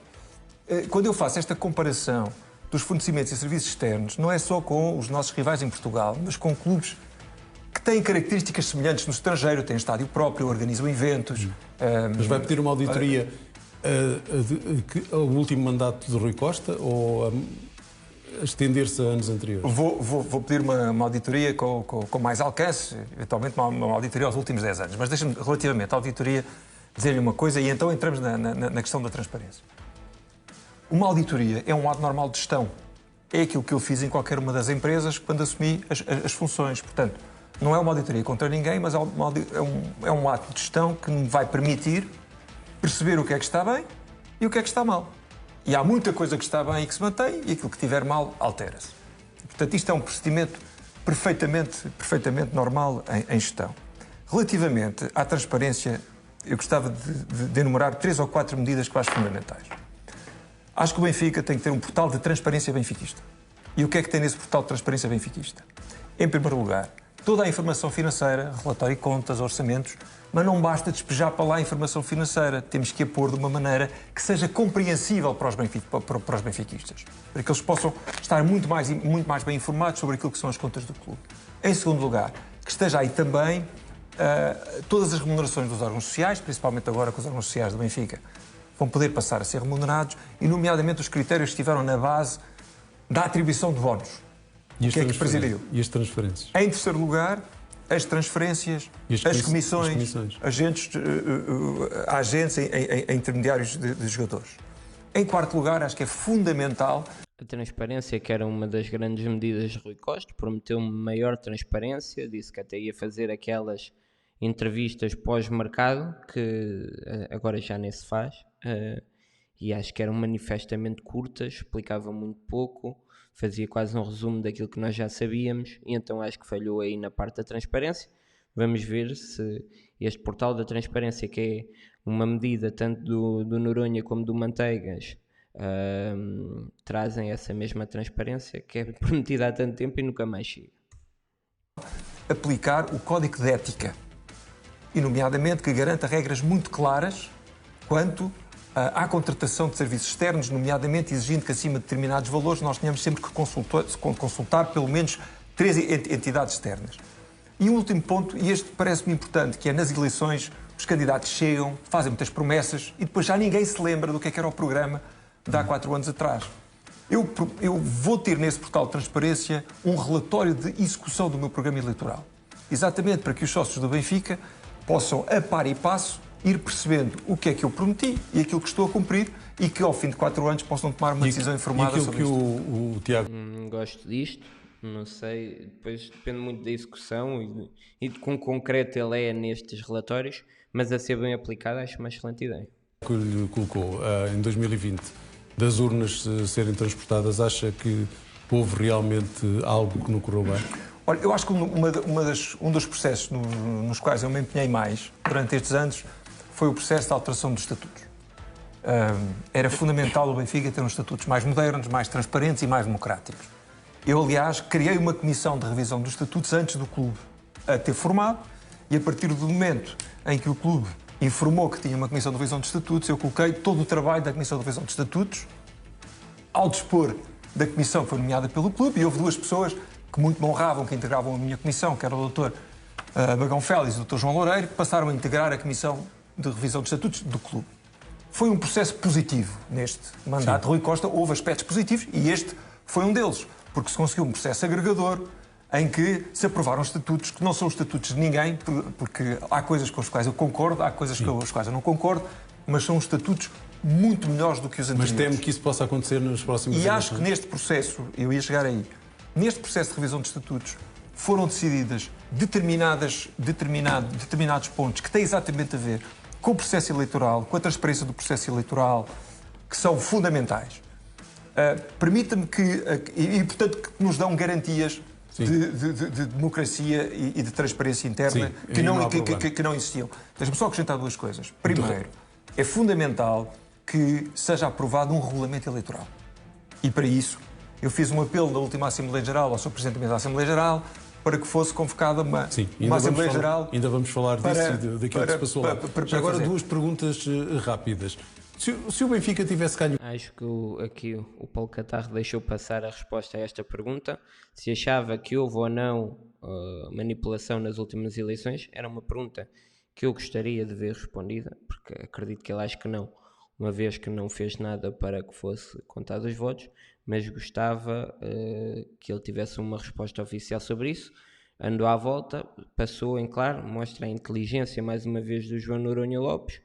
Speaker 3: Quando eu faço esta comparação dos fornecimentos e serviços externos, não é só com os nossos rivais em Portugal, mas com clubes que têm características semelhantes no estrangeiro, têm estádio próprio, organizam eventos.
Speaker 2: Mas vai pedir uma auditoria ao último mandato de Rui Costa ou a estender-se a anos anteriores?
Speaker 3: Vou pedir uma auditoria com mais alcance, eventualmente uma auditoria aos últimos 10 anos. Mas deixa-me, relativamente à auditoria, dizer-lhe uma coisa e então entramos na questão da transparência. Uma auditoria é um ato normal de gestão. É aquilo que eu fiz em qualquer uma das empresas quando assumi as funções. Portanto, não é uma auditoria contra ninguém, mas é um ato de gestão que me vai permitir perceber o que é que está bem e o que é que está mal. E há muita coisa que está bem e que se mantém e aquilo que estiver mal altera-se. Portanto, isto é um procedimento perfeitamente normal em gestão. Relativamente à transparência eu gostava de enumerar 3 ou 4 medidas que eu acho fundamentais. Acho que o Benfica tem que ter um portal de transparência benfiquista. E o que é que tem nesse portal de transparência benfiquista? Em primeiro lugar, toda a informação financeira, relatório de contas, orçamentos, mas não basta despejar para lá a informação financeira. Temos que a pôr de uma maneira que seja compreensível para os benfiquistas, para que eles possam estar muito mais bem informados sobre aquilo que são as contas do clube. Em segundo lugar, que esteja aí também todas as remunerações dos órgãos sociais, principalmente agora que os órgãos sociais do Benfica vão poder passar a ser remunerados, e nomeadamente os critérios que estiveram na base da atribuição de bónus.
Speaker 2: E
Speaker 3: que é que presidiu?
Speaker 2: E as transferências?
Speaker 3: Em terceiro lugar, as transferências, as comissões, agentes em intermediários de jogadores. Em quarto lugar, acho que é fundamental
Speaker 1: a transparência, que era uma das grandes medidas de Rui Costa, prometeu maior transparência, disse que até ia fazer aquelas entrevistas pós-mercado, que agora já nem se faz, e acho que eram manifestamente curtas, explicava muito pouco, fazia quase um resumo daquilo que nós já sabíamos, e então acho que falhou aí na parte da transparência. Vamos ver se este portal da transparência, que é uma medida tanto do Noronha como do Manteigas, trazem essa mesma transparência que é prometida há tanto tempo e nunca mais chega.
Speaker 3: Aplicar o Código de Ética, e nomeadamente que garanta regras muito claras quanto à contratação de serviços externos, nomeadamente exigindo que acima de determinados valores nós tenhamos sempre que consultar pelo menos 3 entidades externas. E um último ponto, e este parece-me importante, que é nas eleições os candidatos chegam, fazem muitas promessas e depois já ninguém se lembra do que era o programa de há 4 anos atrás. Eu vou ter nesse portal de transparência um relatório de execução do meu programa eleitoral. Exatamente para que os sócios do Benfica possam, a par e passo, ir percebendo o que é que eu prometi e aquilo que estou a cumprir, e que ao fim de 4 anos possam tomar uma decisão informada sobre isto.
Speaker 2: O Tiago...
Speaker 1: Gosto disto, não sei, depois depende muito da execução e de quão concreto ele é nestes relatórios, mas a ser bem aplicado acho uma excelente ideia.
Speaker 2: Que lhe colocou em 2020 das urnas serem transportadas, acha que houve realmente algo que não correu bem?
Speaker 3: Olha, eu acho que um dos processos nos quais eu me empenhei mais durante estes anos foi o processo de alteração dos estatutos. Era fundamental o Benfica ter uns estatutos mais modernos, mais transparentes e mais democráticos. Eu, aliás, criei uma comissão de revisão dos estatutos antes do clube a ter formado, e a partir do momento em que o clube informou que tinha uma comissão de revisão de estatutos, eu coloquei todo o trabalho da comissão de revisão de estatutos ao dispor da comissão que foi nomeada pelo clube, e houve 2 pessoas que muito me honravam, que integravam a minha comissão, que era o Dr. Bagão Félix e o Dr. João Loureiro, que passaram a integrar a comissão de revisão de estatutos do clube. Foi um processo positivo neste mandato de Rui Costa, houve aspectos positivos e este foi um deles, porque se conseguiu um processo agregador em que se aprovaram estatutos que não são os estatutos de ninguém, porque há coisas com as quais eu concordo, há coisas com as quais eu não concordo, mas são estatutos muito melhores do que os anteriores.
Speaker 2: Mas temo que isso possa acontecer nos próximos anos.
Speaker 3: E acho que neste processo, eu ia chegar aí, neste processo de revisão de estatutos, foram decididas determinados pontos que têm exatamente a ver com o processo eleitoral, com a transparência do processo eleitoral, que são fundamentais. Permita-me portanto, que nos dão garantias de democracia e de transparência interna que não existiam. Deixa-me só acrescentar 2 coisas. Primeiro, é fundamental que seja aprovado um regulamento eleitoral. E para isso, eu fiz um apelo na última Assembleia Geral ao Sr. Presidente da Assembleia Geral para que fosse convocada uma Assembleia Geral.
Speaker 2: Ainda vamos falar disso e daquilo que se passou lá. Já agora 2 perguntas rápidas. Se o Benfica tivesse ganho...
Speaker 1: Acho que aqui o Paulo Catarro deixou passar a resposta a esta pergunta. Se achava que houve ou não manipulação nas últimas eleições, era uma pergunta que eu gostaria de ver respondida, porque acredito que ele acha que não, uma vez que não fez nada para que fosse contado os votos, mas gostava que ele tivesse uma resposta oficial sobre isso. Andou à volta, passou em claro, mostra a inteligência mais uma vez do João Noronha Lopes,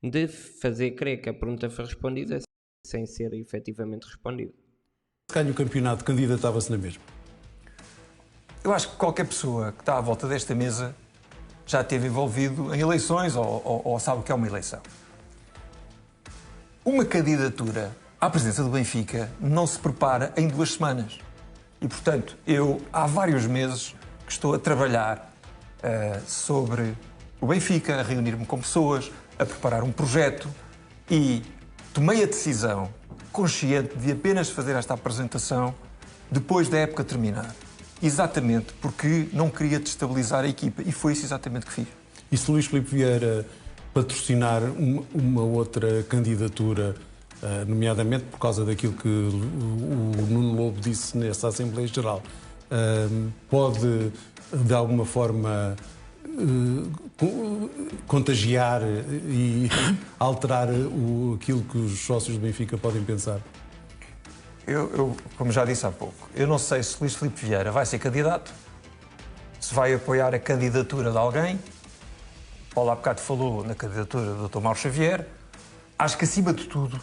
Speaker 1: de fazer crer que a pergunta foi respondida sem ser efetivamente respondida.
Speaker 2: Se ganha o campeonato, candidatava-se na mesma?
Speaker 3: Eu acho que qualquer pessoa que está à volta desta mesa já esteve envolvido em eleições ou sabe o que é uma eleição. Uma candidatura à presidência do Benfica não se prepara em 2 semanas. E, portanto, eu há vários meses que estou a trabalhar sobre o Benfica, a reunir-me com pessoas, a preparar um projeto e tomei a decisão consciente de apenas fazer esta apresentação depois da época terminar. Exatamente porque não queria destabilizar a equipa e foi isso exatamente que fiz.
Speaker 2: E se Luís Filipe Vieira patrocinar uma outra candidatura, nomeadamente por causa daquilo que o Nuno Lobo disse nessa Assembleia Geral, pode de alguma forma contagiar e alterar aquilo que os sócios do Benfica podem pensar?
Speaker 3: Eu, como já disse há pouco, eu não sei se Luís Filipe Vieira vai ser candidato, se vai apoiar a candidatura de alguém. Paulo há bocado falou na candidatura do Dr. Mauro Xavier. Acho que, acima de tudo,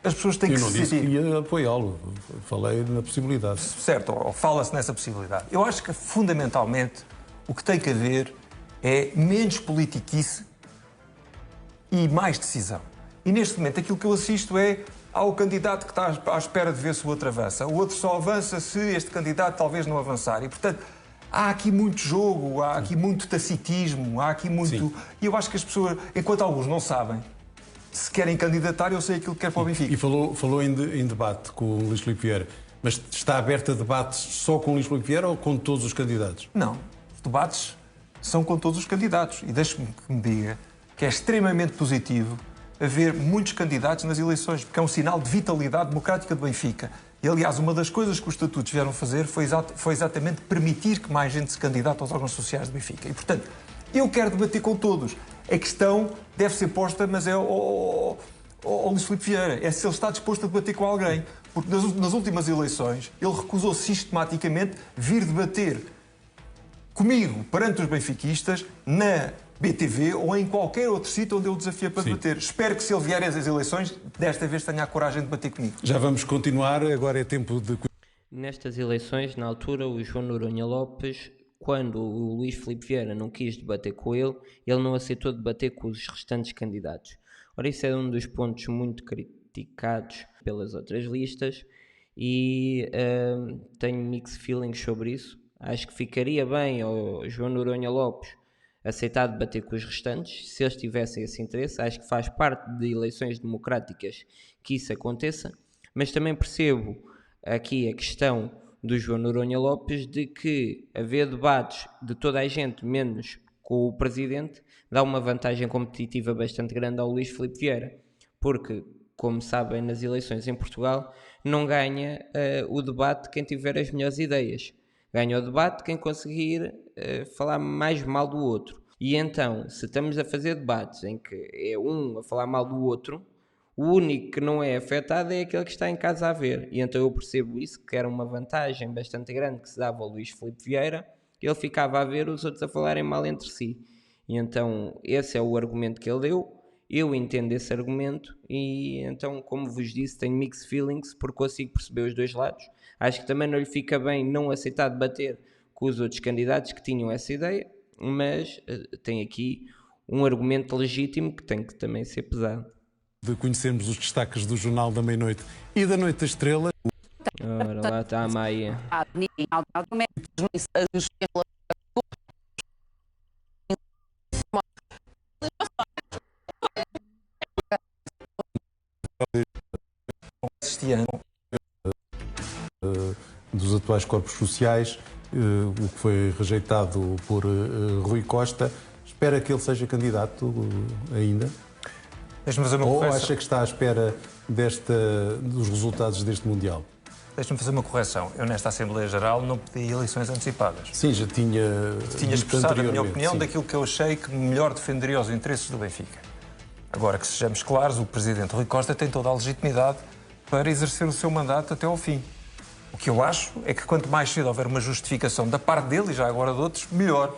Speaker 3: as pessoas têm que se decidir.
Speaker 2: Eu não disse que ia apoiá-lo, falei na possibilidade.
Speaker 3: Certo, ou fala-se nessa possibilidade. Eu acho que, fundamentalmente, o que tem que haver é menos politiquice e mais decisão. E, neste momento, aquilo que eu assisto é ao candidato que está à espera de ver se o outro avança. O outro só avança se este candidato talvez não avançar. E, portanto, há aqui muito jogo, há aqui muito tacitismo, há aqui muito...
Speaker 2: Sim.
Speaker 3: E eu acho que as pessoas, enquanto alguns não sabem se querem candidatar, eu sei aquilo que quer para o Benfica.
Speaker 2: E falou em debate com o Luís Filipe Vieira, mas está aberto a debates só com o Luís Filipe Vieira ou com todos os candidatos?
Speaker 3: Não, os debates são com todos os candidatos. E deixe-me que me diga que é extremamente positivo haver muitos candidatos nas eleições, porque é um sinal de vitalidade democrática do Benfica. E, aliás, uma das coisas que os estatutos vieram fazer foi exatamente permitir que mais gente se candidate aos órgãos sociais do Benfica. E, portanto, eu quero debater com todos. A questão deve ser posta, mas é ao Luís Filipe Vieira. É se ele está disposto a debater com alguém. Porque nas últimas eleições ele recusou sistematicamente vir debater comigo, perante os benfiquistas, na BTV ou em qualquer outro sítio onde eu o desafiei para debater. Espero que, se ele vier às eleições, desta vez tenha a coragem de debater comigo.
Speaker 2: Já vamos continuar, agora é tempo de...
Speaker 1: Nestas eleições, na altura, o João Noronha Lopes, quando o Luís Filipe Vieira não quis debater com ele não aceitou debater com os restantes candidatos. Ora, isso é um dos pontos muito criticados pelas outras listas e tenho mixed feelings sobre isso. Acho que ficaria bem ao João Noronha Lopes aceitar debater com os restantes, se eles tivessem esse interesse. Acho que faz parte de eleições democráticas que isso aconteça, mas também percebo aqui a questão do João Noronha Lopes de que haver debates de toda a gente, menos com o Presidente, dá uma vantagem competitiva bastante grande ao Luís Filipe Vieira, porque, como sabem, nas eleições em Portugal não ganha o debate quem tiver as melhores ideias. Ganha o debate quem conseguir falar mais mal do outro. E então, se estamos a fazer debates em que é um a falar mal do outro, o único que não é afetado é aquele que está em casa a ver. E então eu percebo isso, que era uma vantagem bastante grande que se dava ao Luís Filipe Vieira. Ele ficava a ver os outros a falarem mal entre si. E então esse é o argumento que ele deu. Eu entendo esse argumento e então, como vos disse, tenho mixed feelings porque consigo perceber os dois lados. Acho que também não lhe fica bem não aceitar debater com os outros candidatos que tinham essa ideia, mas tem aqui um argumento legítimo que tem que também ser pesado.
Speaker 2: De conhecermos os destaques do Jornal da Meia-Noite e da Noite da Estrela.
Speaker 1: Ora, lá está a Maia.
Speaker 3: Este ano,
Speaker 2: Dos atuais corpos sociais, o que foi rejeitado por Rui Costa. Espera que ele seja candidato ainda?
Speaker 3: deixe-me fazer uma
Speaker 2: Ou
Speaker 3: correção.
Speaker 2: acha que está à espera dos resultados deste Mundial?
Speaker 3: Deixe-me fazer uma correção. Eu, nesta Assembleia Geral, não pedi eleições antecipadas.
Speaker 2: Sim, já tinha
Speaker 3: Expressado a minha opinião
Speaker 2: sim.
Speaker 3: daquilo que eu achei que melhor defenderia os interesses do Benfica. Agora, que sejamos claros, o Presidente Rui Costa tem toda a legitimidade para exercer o seu mandato até ao fim. O que eu acho é que quanto mais cedo houver uma justificação da parte dele e já agora de outros, melhor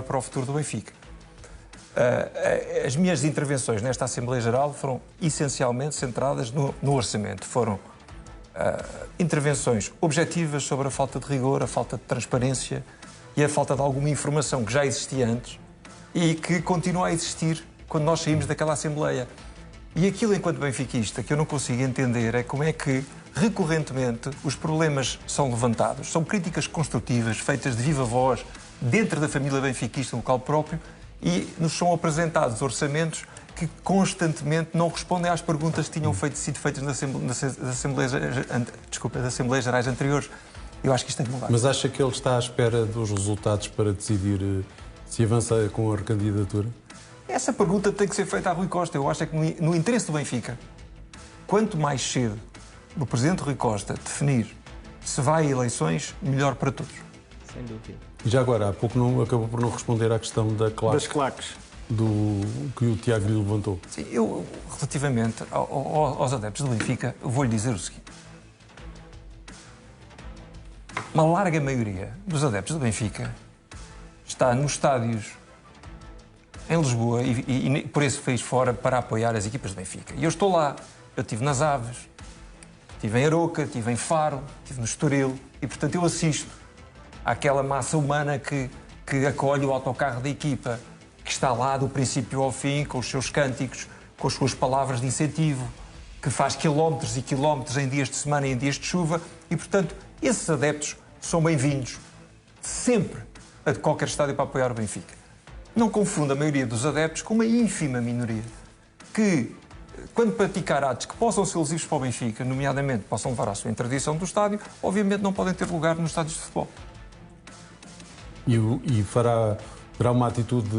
Speaker 3: para o futuro do Benfica. As minhas intervenções nesta Assembleia Geral foram essencialmente centradas no orçamento. Foram intervenções objetivas sobre a falta de rigor, a falta de transparência e a falta de alguma informação que já existia antes e que continua a existir quando nós saímos daquela Assembleia. E aquilo, enquanto benfiquista, que eu não consigo entender é como é que, recorrentemente, os problemas são levantados. São críticas construtivas, feitas de viva voz, dentro da família benfiquista, no local próprio, e nos são apresentados orçamentos que constantemente não respondem às perguntas que tinham sido feitas nas Assembleias Gerais anteriores. Eu acho que isto tem que mudar.
Speaker 2: Mas acha que ele está à espera dos resultados para decidir se avança com a recandidatura?
Speaker 3: Essa pergunta tem que ser feita a Rui Costa. Eu acho que no interesse do Benfica, quanto mais cedo o Presidente Rui Costa definir se vai a eleições, melhor para todos.
Speaker 1: Sem dúvida.
Speaker 2: E já agora, há pouco acabou por não responder à questão
Speaker 6: Das claques.
Speaker 2: que o Tiago lhe levantou.
Speaker 3: Sim, eu, relativamente aos adeptos do Benfica, vou-lhe dizer o seguinte. Uma larga maioria dos adeptos do Benfica está nos estádios em Lisboa e por esse país fora para apoiar as equipas do Benfica. E eu estou lá. Eu estive nas Aves, estive em Aroca, estive em Faro, estive no Estoril e, portanto, eu assisto àquela massa humana que acolhe o autocarro da equipa, que está lá do princípio ao fim, com os seus cânticos, com as suas palavras de incentivo, que faz quilómetros e quilómetros em dias de semana e em dias de chuva e, portanto, esses adeptos são bem-vindos sempre a qualquer estádio para apoiar o Benfica. Não confunda a maioria dos adeptos com uma ínfima minoria que, quando praticar atos que possam ser lesivos para o Benfica, nomeadamente possam levar à sua interdição do estádio, obviamente não podem ter lugar nos estádios de futebol.
Speaker 2: E terá uma atitude,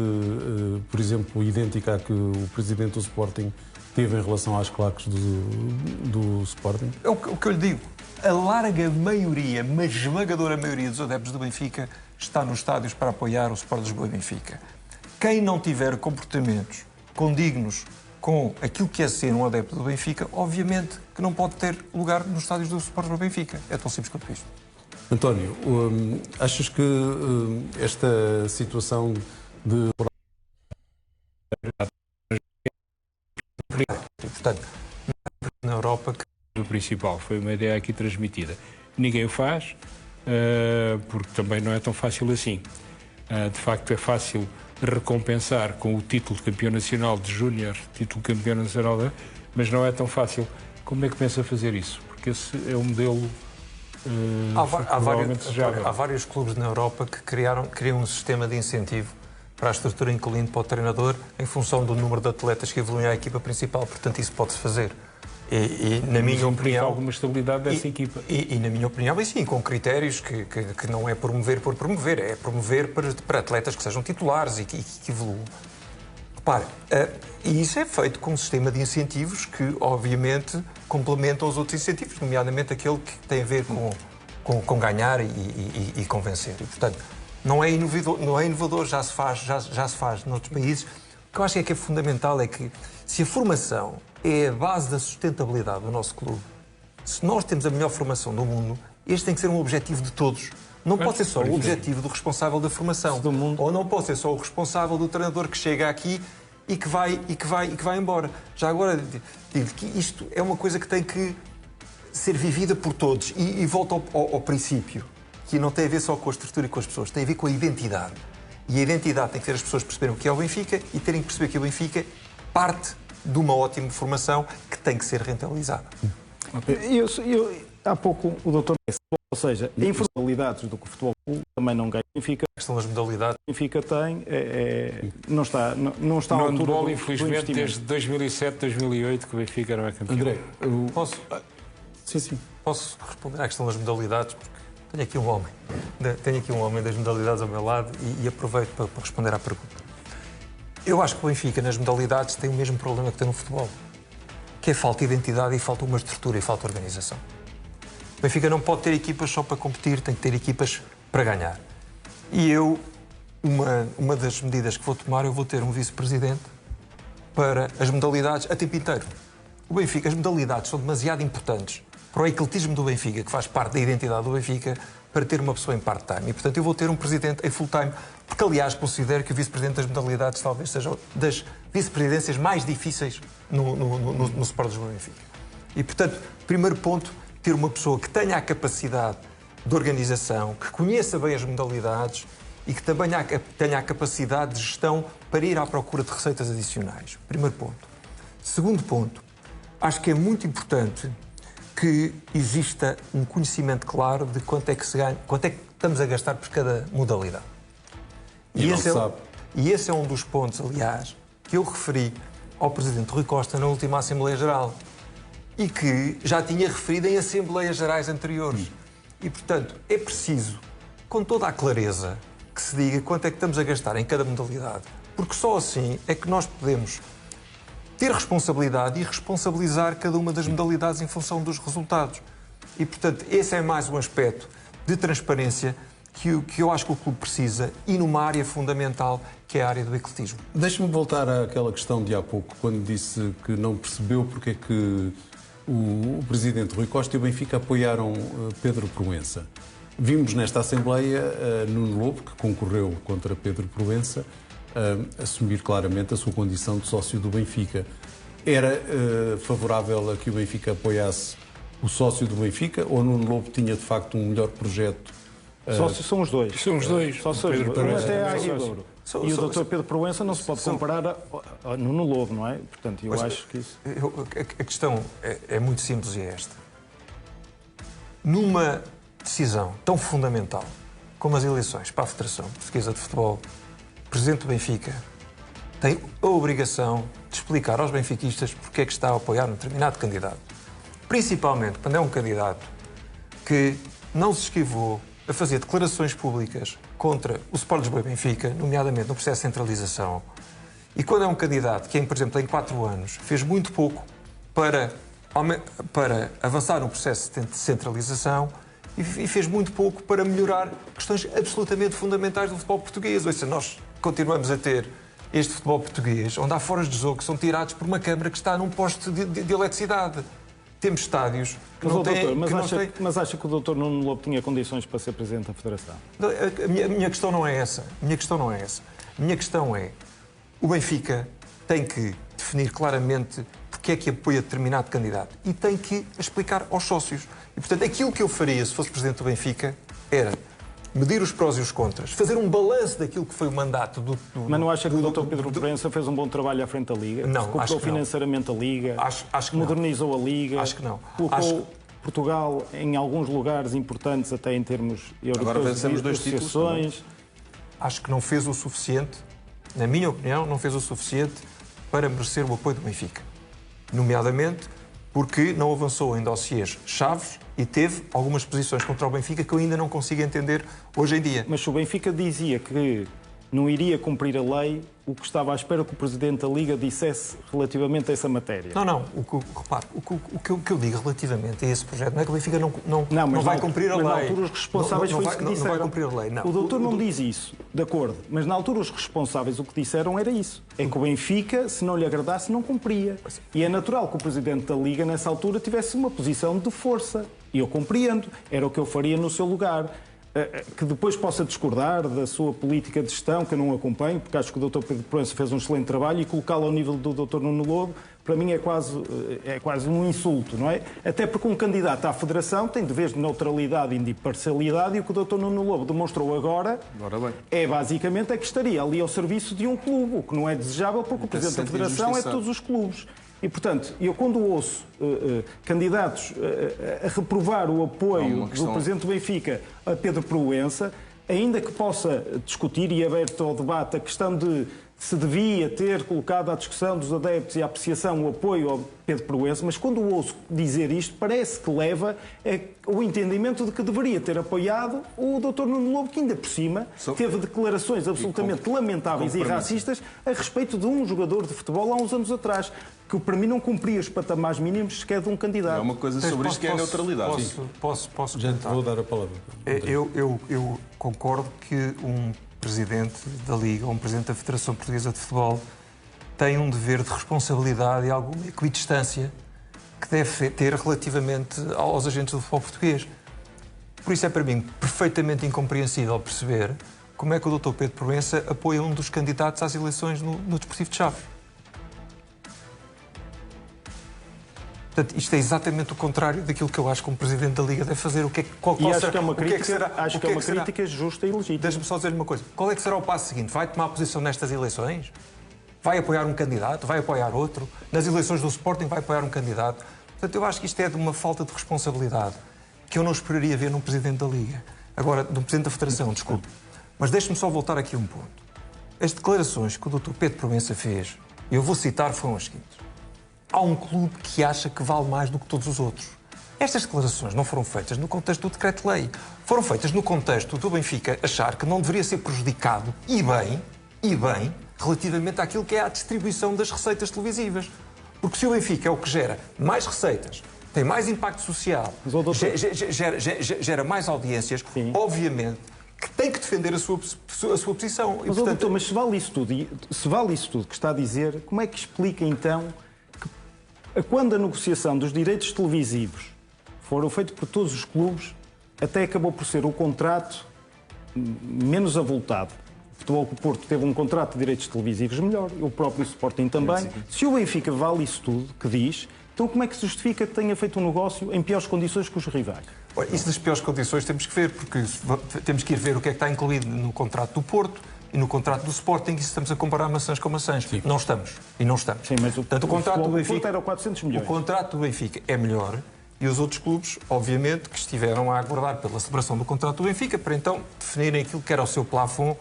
Speaker 2: por exemplo, idêntica à que o Presidente do Sporting teve em relação às claques do Sporting?
Speaker 3: É o que eu lhe digo. A larga maioria, mas esmagadora maioria dos adeptos do Benfica está nos estádios para apoiar o Sport Lisboa e Benfica. Quem não tiver comportamentos condignos com aquilo que é ser um adepto do Benfica, obviamente que não pode ter lugar nos estádios do Sport Lisboa e Benfica. É tão simples quanto isto.
Speaker 2: António, achas que esta situação de...
Speaker 3: Portanto, na Europa...
Speaker 5: O principal foi uma ideia aqui transmitida. Ninguém o faz, porque também não é tão fácil assim. De facto, é fácil recompensar com o título de campeão nacional de júnior, título de campeão nacional, mas não é tão fácil. Como é que pensa fazer isso? Porque esse é um modelo...
Speaker 3: Há vários clubes na Europa que criam um sistema de incentivo para a estrutura, incluindo para o treinador, em função do número de atletas que evoluem à equipa principal. Portanto, isso pode-se fazer. E na minha opinião,
Speaker 5: alguma estabilidade dessa equipa.
Speaker 3: E na minha opinião, sim, com critérios que não é promover por promover, é promover para atletas que sejam titulares e que evoluam. Repare, e isso é feito com um sistema de incentivos que, obviamente, complementam os outros incentivos, nomeadamente aquele que tem a ver com ganhar e com vencer. E, portanto, não é inovador, já se faz noutros países. O que eu acho que é fundamental é que, se a formação é a base da sustentabilidade do nosso clube, se nós temos a melhor formação do mundo, este tem que ser um objetivo de todos. Não pode ser só o objetivo do responsável da formação. Ou não pode ser só o responsável do treinador que chega aqui e que vai embora. Já agora digo que isto é uma coisa que tem que ser vivida por todos. E volto ao princípio, que não tem a ver só com a estrutura e com as pessoas, tem a ver com a identidade. E a identidade tem que ter as pessoas perceberem o que é o Benfica e terem que perceber que o Benfica parte de uma ótima formação que tem que ser rentabilizada.
Speaker 6: Há pouco o doutor disse, ou seja, em modalidades do que o futebol também não ganha. Benfica,
Speaker 3: a questão das modalidades.
Speaker 6: Benfica tem, não está à altura
Speaker 5: handball,
Speaker 6: do
Speaker 5: infelizmente, desde 2007, 2008 que o Benfica não é campeão.
Speaker 2: André,
Speaker 3: Posso?
Speaker 2: Sim.
Speaker 3: Posso responder à questão das modalidades? Porque tenho aqui um homem das modalidades ao meu lado e aproveito para responder à pergunta. Eu acho que o Benfica, nas modalidades, tem o mesmo problema que tem no futebol, que é falta de identidade e falta uma estrutura e falta de organização. O Benfica não pode ter equipas só para competir, tem que ter equipas para ganhar. E uma das medidas que vou tomar, eu vou ter um vice-presidente para as modalidades a tempo inteiro. O Benfica, as modalidades são demasiado importantes para o ecletismo do Benfica, que faz parte da identidade do Benfica, para ter uma pessoa em part-time. E, portanto, eu vou ter um presidente em full-time, porque, aliás, considero que o vice-presidente das modalidades talvez seja das vice-presidências mais difíceis no Sport Lisboa e Benfica. E, portanto, primeiro ponto, ter uma pessoa que tenha a capacidade de organização, que conheça bem as modalidades e que também tenha a capacidade de gestão para ir à procura de receitas adicionais. Primeiro ponto. Segundo ponto, acho que é muito importante que exista um conhecimento claro de quanto é que se ganha, quanto é que estamos a gastar por cada modalidade.
Speaker 2: E não se sabe.
Speaker 3: E esse é um dos pontos, aliás, que eu referi ao Presidente Rui Costa na última Assembleia Geral e que já tinha referido em Assembleias Gerais anteriores. E, portanto, é preciso, com toda a clareza, que se diga quanto é que estamos a gastar em cada modalidade. Porque só assim é que nós podemos ter responsabilidade e responsabilizar cada uma das modalidades em função dos resultados. E, portanto, esse é mais um aspecto de transparência que eu acho que o clube precisa e numa área fundamental, que é a área do ecletismo.
Speaker 2: Deixe-me voltar àquela questão de há pouco, quando disse que não percebeu porque é que o Presidente Rui Costa e o Benfica apoiaram Pedro Proença. Vimos nesta Assembleia Nuno Lobo, que concorreu contra Pedro Proença, assumir claramente a sua condição de sócio do Benfica. Era favorável a que o Benfica apoiasse o sócio do Benfica ou Nuno Lobo tinha de facto um melhor projeto?
Speaker 6: Sócios são os dois.
Speaker 5: São os dois.
Speaker 6: Sócios,
Speaker 5: Pedro Proença.
Speaker 6: até a Águia de Ouro. E o Dr. Pedro Proença não se pode comparar a Nuno Lobo, não é? Portanto, eu acho que isso...
Speaker 3: A questão é muito simples e é esta. Numa decisão tão fundamental como as eleições para a Federação Portuguesa de Futebol, o Presidente do Benfica tem a obrigação de explicar aos benfiquistas porque é que está a apoiar um determinado candidato. Principalmente quando é um candidato que não se esquivou a fazer declarações públicas contra o Sport Lisboa e Benfica, nomeadamente no processo de centralização, e quando é um candidato que, por exemplo, em 4 anos, fez muito pouco para avançar no processo de centralização e fez muito pouco para melhorar questões absolutamente fundamentais do futebol português. Ou seja, nós continuamos a ter este futebol português, onde há foras de jogo que são tirados por uma câmara que está num poste de eletricidade. Temos estádios que não têm...
Speaker 6: Mas acha que o Dr. Nuno Lobo tinha condições para ser Presidente da Federação?
Speaker 3: A minha questão não é essa. A minha questão é, o Benfica tem que definir claramente porque é que apoia determinado candidato e tem que explicar aos sócios. E, portanto, aquilo que eu faria se fosse Presidente do Benfica era medir os prós e os contras, fazer um balanço daquilo que foi o mandato do...
Speaker 6: Mas não acha que o Dr. Pedro Proença fez um bom trabalho à frente da Liga?
Speaker 3: Não,
Speaker 6: recuperou
Speaker 3: acho que
Speaker 6: financeiramente a Liga,
Speaker 3: acho que
Speaker 6: modernizou a Liga,
Speaker 3: acho que não.
Speaker 6: Colocou Portugal em alguns lugares importantes, até em termos europeus.
Speaker 4: Agora vencemos 2 títulos também.
Speaker 3: Acho que não fez o suficiente, na minha opinião, não fez o suficiente para merecer o apoio do Benfica. Nomeadamente porque não avançou em dossiês chaves e teve algumas posições contra o Benfica que eu ainda não consigo entender hoje em dia.
Speaker 6: Mas se o Benfica dizia que não iria cumprir a lei, o que estava à espera que o Presidente da Liga dissesse relativamente a essa matéria?
Speaker 3: Não. Repare, o que eu digo relativamente a esse projeto não é que o Benfica não vai cumprir a lei.
Speaker 6: Mas na altura os responsáveis foi isso que disseram.
Speaker 3: Não vai cumprir a lei, não.
Speaker 6: O doutor não diz isso, de acordo. Mas na altura os responsáveis o que disseram era isso. É que o Benfica, se não lhe agradasse, não cumpria. E é natural que o Presidente da Liga, nessa altura, tivesse uma posição de força. E eu compreendo. Era o que eu faria no seu lugar. Que depois possa discordar da sua política de gestão, que eu não acompanho, porque acho que o Dr. Pedro Proença fez um excelente trabalho e colocá-lo ao nível do Dr. Nuno Lobo, para mim é quase um insulto, não é? Até porque um candidato à Federação tem deveres de neutralidade e de imparcialidade e o que o Dr. Nuno Lobo demonstrou agora é basicamente que estaria ali ao serviço de um clube, o que não é desejável porque o Presidente da Federação é de todos os clubes. E, portanto, eu quando ouço candidatos a reprovar o apoio do Presidente do Benfica a Pedro Proença, ainda que possa discutir e aberto ao debate a questão de se devia ter colocado à discussão dos adeptos e à apreciação o apoio ao Pedro Proença, mas quando ouço dizer isto, parece que leva o entendimento de que deveria ter apoiado o Dr. Nuno Lobo, que ainda por cima teve declarações absolutamente lamentáveis e racistas a respeito de um jogador de futebol há uns anos atrás, que para mim não cumpria os patamares mínimos sequer de um candidato.
Speaker 4: É uma coisa sobre isto que é a neutralidade.
Speaker 3: Posso
Speaker 2: Já vou dar a palavra.
Speaker 3: Eu concordo que um Presidente da Liga, ou um Presidente da Federação Portuguesa de Futebol, tem um dever de responsabilidade e alguma equidistância que deve ter relativamente aos agentes do futebol português. Por isso é para mim perfeitamente incompreensível perceber como é que o Dr. Pedro Proença apoia um dos candidatos às eleições no Desportivo de Chaves. Portanto, isto é exatamente o contrário daquilo que eu acho que um Presidente da Liga deve fazer.
Speaker 6: Acho que é uma crítica justa e legítima.
Speaker 3: Deixa-me só dizer uma coisa. Qual é que será o passo seguinte? Vai tomar posição nestas eleições? Vai apoiar um candidato? Vai apoiar outro? Nas eleições do Sporting vai apoiar um candidato? Portanto, eu acho que isto é de uma falta de responsabilidade que eu não esperaria ver num Presidente da Liga. Agora, num Presidente da Federação, desculpe. Mas deixe-me só voltar aqui a um ponto. as declarações que o Dr. Pedro Proença fez, eu vou citar, foram as seguintes. Há um clube que acha que vale mais do que todos os outros. Estas declarações não foram feitas no contexto do decreto-lei. Foram feitas no contexto do Benfica achar que não deveria ser prejudicado, e bem, relativamente àquilo que é a distribuição das receitas televisivas. Porque se o Benfica é o que gera mais receitas, tem mais impacto social, gera mais audiências, sim, obviamente que tem que defender a sua posição.
Speaker 6: Mas, portanto... doutor, mas se vale isso tudo que está a dizer, como é que explica então que quando a negociação dos direitos televisivos foram feitos por todos os clubes, até acabou por ser o contrato menos avultado? O Futebol Clube do Porto teve um contrato de direitos televisivos melhor, o próprio Sporting também. Se o Benfica vale isso tudo que diz, então como é que se justifica que tenha feito um negócio em piores condições que os rivais?
Speaker 3: Olha, isso das piores condições temos que ver, porque temos que ir ver o que é que está incluído no contrato do Porto e no contrato do Sporting, e se estamos a comparar maçãs com maçãs. Sim. Não estamos.
Speaker 6: Sim, mas
Speaker 3: portanto, o contrato do Benfica
Speaker 6: era 400 milhões.
Speaker 3: O contrato do Benfica é melhor e os outros clubes, obviamente, que estiveram a aguardar pela celebração do contrato do Benfica para então definirem aquilo que era o seu plafond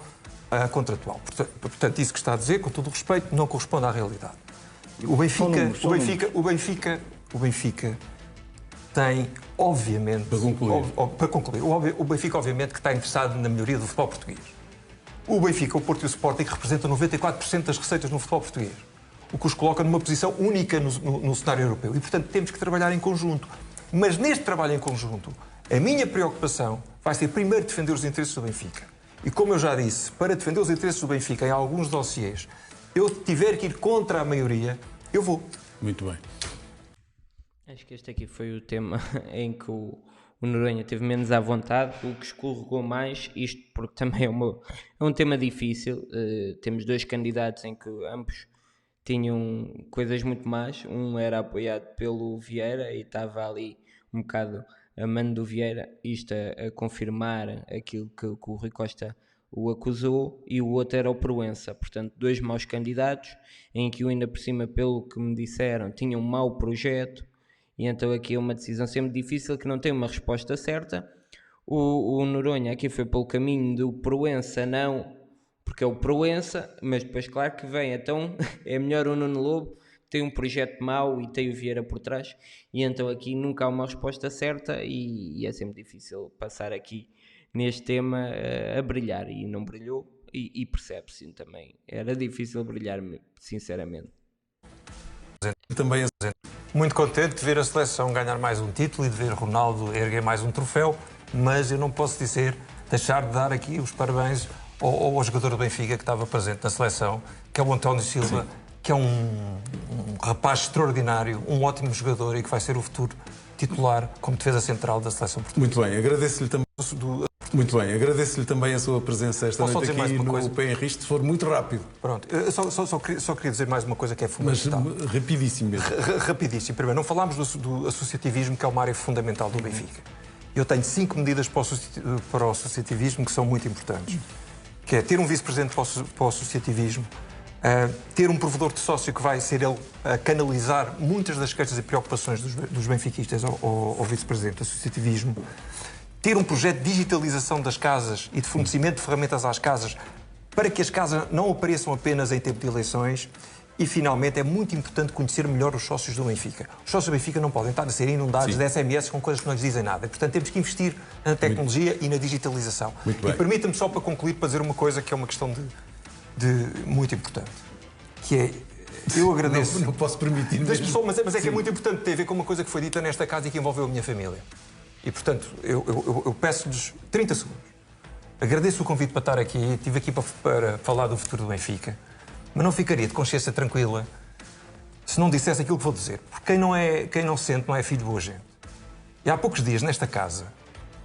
Speaker 3: contratual. Portanto, isso que está a dizer, com todo o respeito, não corresponde à realidade. O Benfica tem, obviamente... Para concluir. O Benfica, obviamente, que está interessado na melhoria do futebol português. O Benfica, o Porto e o Sporting representam 94% das receitas no futebol português, o que os coloca numa posição única no cenário europeu. E, portanto, temos que trabalhar em conjunto. Mas neste trabalho em conjunto, a minha preocupação vai ser primeiro defender os interesses do Benfica. E, como eu já disse, para defender os interesses do Benfica em alguns dossiês, eu tiver que ir contra a maioria, eu vou.
Speaker 5: Muito bem.
Speaker 1: Acho que este aqui foi o tema em que o Noronha teve menos à vontade, o que escorregou mais, isto porque também é um tema difícil. Temos dois candidatos em que ambos tinham coisas muito más. Um era apoiado pelo Vieira e estava ali um bocado a mano do Vieira, isto a confirmar aquilo que o Rui Costa o acusou, e o outro era o Proença. Portanto, dois maus candidatos, em que o ainda por cima, pelo que me disseram, tinha um mau projeto, e então aqui é uma decisão sempre difícil que não tem uma resposta certa. O Noronha aqui foi pelo caminho do Proença, não, porque é o Proença, mas depois claro que vem, então é melhor o Nuno Lobo, tem um projeto mau e tem o Vieira por trás, e então aqui nunca há uma resposta certa, e é sempre difícil passar aqui neste tema a brilhar, e não brilhou, e percebe-se também, era difícil brilhar, sinceramente.
Speaker 3: Também muito contente de ver a seleção ganhar mais um título e de ver Ronaldo erguer mais um troféu, mas eu não posso deixar de dar aqui os parabéns ao jogador do Benfica que estava presente na seleção, que é o António Silva. Sim. Que é um rapaz extraordinário, um ótimo jogador e que vai ser o futuro titular como defesa central da seleção portuguesa.
Speaker 2: Muito bem, agradeço-lhe também a sua presença esta noite aqui no Pé em Risco, se for muito rápido.
Speaker 3: Pronto, eu só queria dizer mais uma coisa que é fundamental.
Speaker 2: Mas rapidíssimo mesmo.
Speaker 3: Rapidíssimo. Primeiro, não falámos do associativismo, que é uma área fundamental do Benfica. Eu tenho 5 medidas para o associativismo que são muito importantes. Que é ter um vice-presidente para o associativismo, ter um provedor de sócio que vai ser ele a canalizar muitas das queixas e preocupações dos benfiquistas ao vice-presidente do associativismo, ter um projeto de digitalização das casas e de fornecimento de ferramentas às casas para que as casas não apareçam apenas em tempo de eleições, e finalmente é muito importante conhecer melhor os sócios do Benfica. Os sócios do Benfica não podem estar a ser inundados de SMS com coisas que não lhes dizem nada. E, portanto, temos que investir na tecnologia e na digitalização. E permita-me só para concluir, para dizer uma coisa que é uma questão muito importante, que é, eu agradeço...
Speaker 2: Não posso permitir mesmo.
Speaker 3: Mas é que é muito importante ter a ver com uma coisa que foi dita nesta casa e que envolveu a minha família. E, portanto, eu peço-lhes 30 segundos. Agradeço o convite para estar aqui, estive aqui para falar do futuro do Benfica, mas não ficaria de consciência tranquila se não dissesse aquilo que vou dizer. Porque quem não sente não é filho de boa gente. E há poucos dias, nesta casa,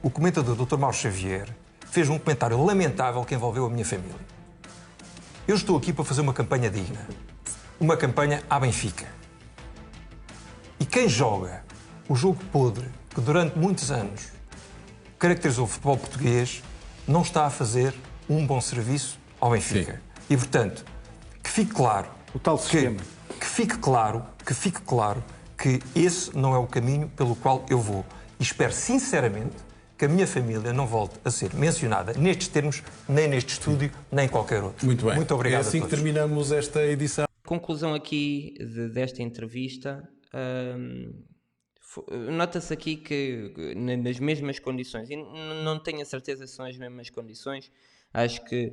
Speaker 3: o comentador Dr. Mauro Xavier fez um comentário lamentável que envolveu a minha família. Eu estou aqui para fazer uma campanha digna. Uma campanha à Benfica. E quem joga o jogo podre que durante muitos anos caracterizou o futebol português não está a fazer um bom serviço ao Benfica. Sim. E, portanto, que fique claro...
Speaker 6: O tal sistema.
Speaker 3: Que fique claro que esse não é o caminho pelo qual eu vou. E espero, sinceramente, que a minha família não volte a ser mencionada nestes termos, nem neste estúdio, nem em qualquer outro.
Speaker 2: Muito bem.
Speaker 3: Muito obrigado
Speaker 2: É assim
Speaker 3: a
Speaker 2: que
Speaker 3: todos.
Speaker 2: terminamos esta edição.
Speaker 1: Conclusão aqui desta entrevista, nota-se aqui que nas mesmas condições, e não tenho a certeza se são as mesmas condições, acho que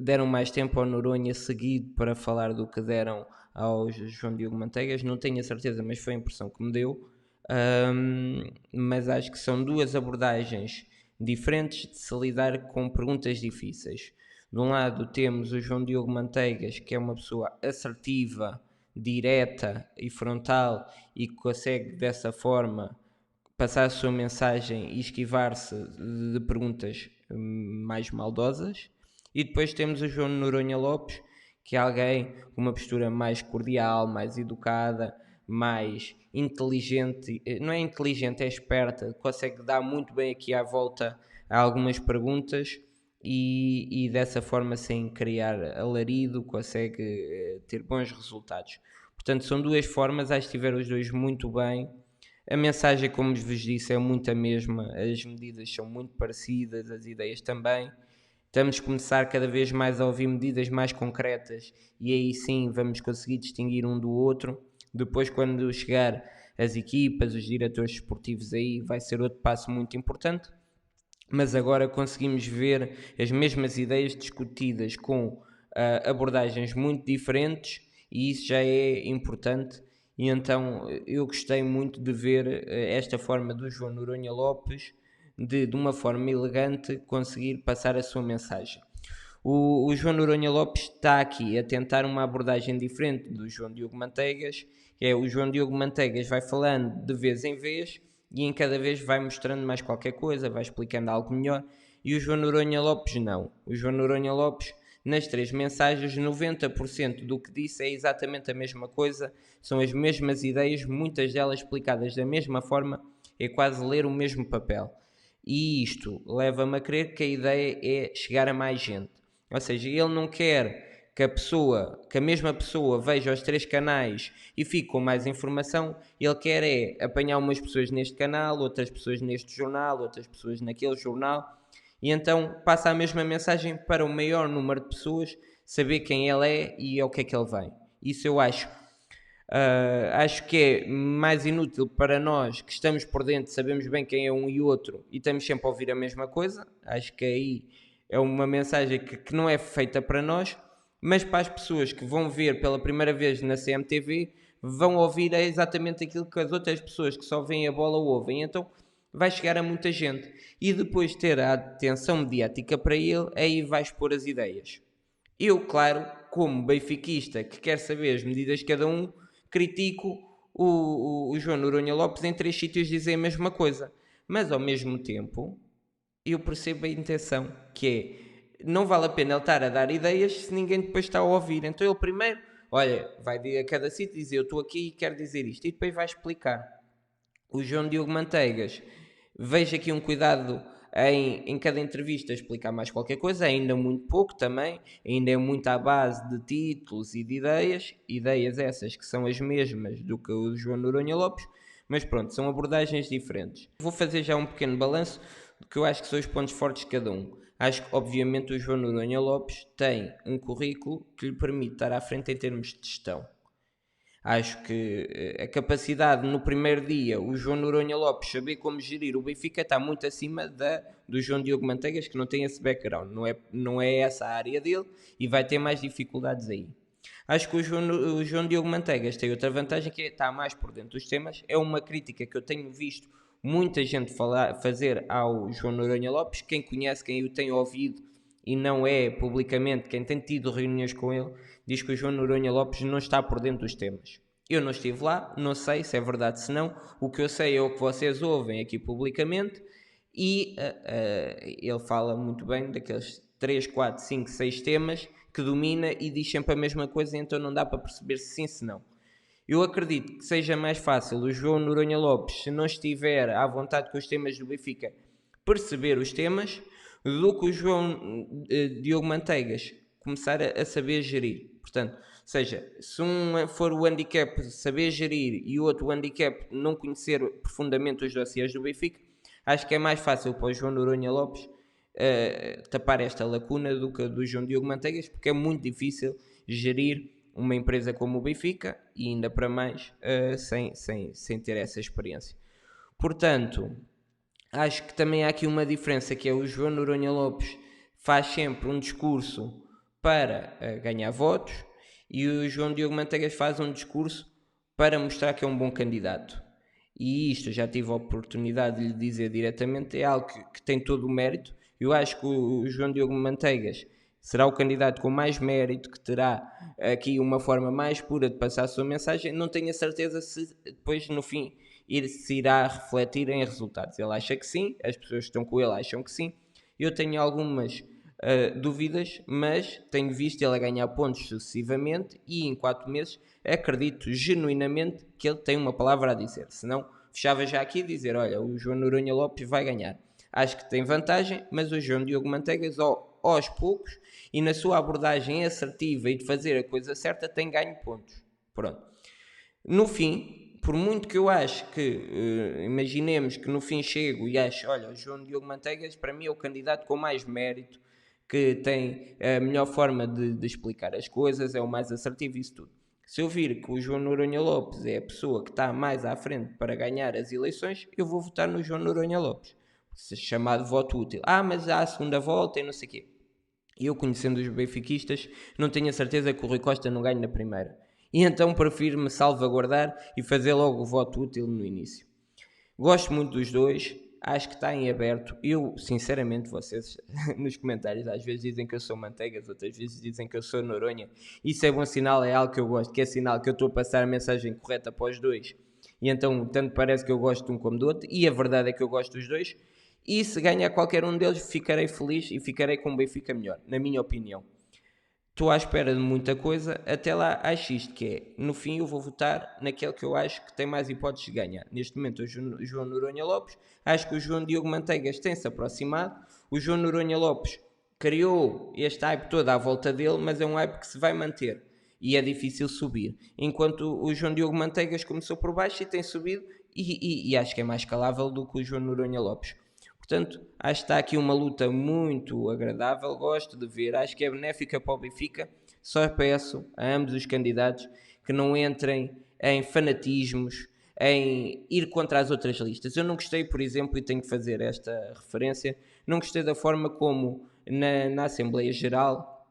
Speaker 1: deram mais tempo ao Noronha seguido para falar do que deram ao João Diogo Manteigas, não tenho a certeza, mas foi a impressão que me deu. Mas acho que são duas abordagens diferentes de se lidar com perguntas difíceis. De um lado temos o João Diogo Manteigas, que é uma pessoa assertiva, direta e frontal e que consegue dessa forma passar a sua mensagem e esquivar-se de perguntas mais maldosas. E depois temos o João Noronha Lopes, que é alguém com uma postura mais cordial, mais educada, mais inteligente, não é inteligente, é esperta, consegue dar muito bem aqui à volta a algumas perguntas e dessa forma, sem criar alarido, consegue ter bons resultados. Portanto, são duas formas, acho que tiveram os dois muito bem. A mensagem, como vos disse, é muito a mesma, as medidas são muito parecidas, as ideias também. Estamos a começar cada vez mais a ouvir medidas mais concretas e aí sim vamos conseguir distinguir um do outro. Depois, quando chegar as equipas, os diretores esportivos aí, vai ser outro passo muito importante. Mas agora conseguimos ver as mesmas ideias discutidas com abordagens muito diferentes e isso já é importante. E então eu gostei muito de ver esta forma do João Noronha Lopes de uma forma elegante conseguir passar a sua mensagem. O João Noronha Lopes está aqui a tentar uma abordagem diferente do João Diogo Manteigas, que é o João Diogo Manteigas vai falando de vez em vez e em cada vez vai mostrando mais qualquer coisa, vai explicando algo melhor, e o João Noronha Lopes não. O João Noronha Lopes, nas 3 mensagens, 90% do que disse é exatamente a mesma coisa, são as mesmas ideias, muitas delas explicadas da mesma forma, é quase ler o mesmo papel. E isto leva-me a crer que a ideia é chegar a mais gente. Ou seja, ele não quer que a mesma pessoa veja os 3 canais e fique com mais informação, ele quer é apanhar umas pessoas neste canal, outras pessoas neste jornal, outras pessoas naquele jornal, e então passa a mesma mensagem para o maior número de pessoas saber quem ele é e ao que é que ele vem. Isso eu acho que é mais inútil para nós que estamos por dentro, sabemos bem quem é um e outro e estamos sempre a ouvir a mesma coisa. Acho que aí é uma mensagem que não é feita para nós, mas para as pessoas que vão ver pela primeira vez na CMTV, vão ouvir exatamente aquilo que as outras pessoas que só veem a bola ouvem. Então vai chegar a muita gente e depois de ter a atenção mediática para ele, aí vai expor as ideias. Eu, claro, como benfiquista que quer saber as medidas de cada um, critico o João Noronha Lopes em 3 sítios dizer a mesma coisa, mas ao mesmo tempo eu percebo a intenção, que é, não vale a pena ele estar a dar ideias se ninguém depois está a ouvir. Então ele primeiro, olha, vai a cada sítio dizer eu estou aqui e quero dizer isto, e depois vai explicar. O João Diogo Manteigas, vejo aqui um cuidado em cada entrevista explicar mais qualquer coisa, ainda muito pouco também, ainda é muito à base de títulos e de ideias essas que são as mesmas do que o João Noronha Lopes, mas pronto, são abordagens diferentes. Vou fazer já um pequeno balanço do que eu acho que são os pontos fortes de cada um. Acho que obviamente o João Noronha Lopes tem um currículo que lhe permite estar à frente em termos de gestão. Acho que a capacidade no primeiro dia, o João Noronha Lopes saber como gerir o Benfica está muito acima do João Diogo Manteigas, que não tem esse background, não é essa a área dele e vai ter mais dificuldades aí. Acho que o João Diogo Manteigas tem outra vantagem, que é estar mais por dentro dos temas. É uma crítica que eu tenho visto muita gente fazer ao João Noronha Lopes. Quem conhece, quem o tem ouvido e não é publicamente, quem tem tido reuniões com ele, diz que o João Noronha Lopes não está por dentro dos temas. Eu não estive lá, não sei se é verdade se não. O que eu sei é o que vocês ouvem aqui publicamente e ele fala muito bem daqueles 3, 4, 5, 6 temas que domina e diz sempre a mesma coisa, então não dá para perceber se sim, se não. Eu acredito que seja mais fácil o João Noronha Lopes, se não estiver à vontade com os temas do Benfica, perceber os temas, do que o João Diogo Manteigas começar a saber gerir. Portanto, seja, se um for o handicap saber gerir e o outro o handicap não conhecer profundamente os dossiês do Benfica, Acho que é mais fácil para o João Noronha Lopes tapar esta lacuna do que a do João Diogo Manteigas, porque é muito difícil gerir uma empresa como o Benfica e ainda para mais sem ter essa experiência. Portanto, acho que também há aqui uma diferença, que é o João Noronha Lopes faz sempre um discurso para ganhar votos e o João Diogo Manteigas faz um discurso para mostrar que é um bom candidato. E isto, já tive a oportunidade de lhe dizer diretamente, é algo que tem todo o mérito. Eu acho que o João Diogo Manteigas será o candidato com mais mérito, que terá aqui uma forma mais pura de passar a sua mensagem. Não tenho a certeza se depois, no fim, se irá refletir em resultados. Ele acha que sim, as pessoas que estão com ele acham que sim. Eu tenho algumas dúvidas, mas tenho visto ele a ganhar pontos sucessivamente e em 4 meses acredito genuinamente que ele tem uma palavra a dizer. Senão, fechava já aqui e dizer, olha, o João Noronha Lopes vai ganhar. Acho que tem vantagem, mas o João Diogo Manteigas, aos poucos, e na sua abordagem assertiva e de fazer a coisa certa, tem ganho pontos. Pronto. No fim, por muito que eu acho que, imaginemos que no fim chego e acho, olha, o João Diogo Manteigas para mim é o candidato com mais mérito, que tem a melhor forma de explicar as coisas, é o mais assertivo e isso tudo. Se eu vir que o João Noronha Lopes é a pessoa que está mais à frente para ganhar as eleições, eu vou votar no João Noronha Lopes. Chamado voto útil. Mas há a segunda volta e não sei o quê. Eu, conhecendo os benfiquistas, não tenho a certeza que o Rui Costa não ganhe na primeira. E então prefiro-me salvaguardar e fazer logo o voto útil no início. Gosto muito dos dois. Acho que está em aberto. Eu, sinceramente, vocês nos comentários às vezes dizem que eu sou Manteigas, outras vezes dizem que eu sou Noronha. Isso é bom sinal, é algo que eu gosto, que é sinal que eu estou a passar a mensagem correta para os dois. E então, tanto parece que eu gosto de um como do outro, e a verdade é que eu gosto dos dois. E se ganhar qualquer um deles, ficarei feliz e ficarei com o Benfica melhor, na minha opinião. Estou à espera de muita coisa, até lá acho isto, que é, no fim eu vou votar naquele que eu acho que tem mais hipóteses de ganhar. Neste momento o João Noronha Lopes, acho que o João Diogo Manteigas tem-se aproximado, o João Noronha Lopes criou este hype todo à volta dele, mas é um hype que se vai manter e é difícil subir. Enquanto o João Diogo Manteigas começou por baixo e tem subido e acho que é mais escalável do que o João Noronha Lopes. Portanto, acho que está aqui uma luta muito agradável, gosto de ver, acho que é benéfica para o Benfica. Só peço a ambos os candidatos que não entrem em fanatismos, em ir contra as outras listas. Eu não gostei, por exemplo, e tenho que fazer esta referência, não gostei da forma como na Assembleia Geral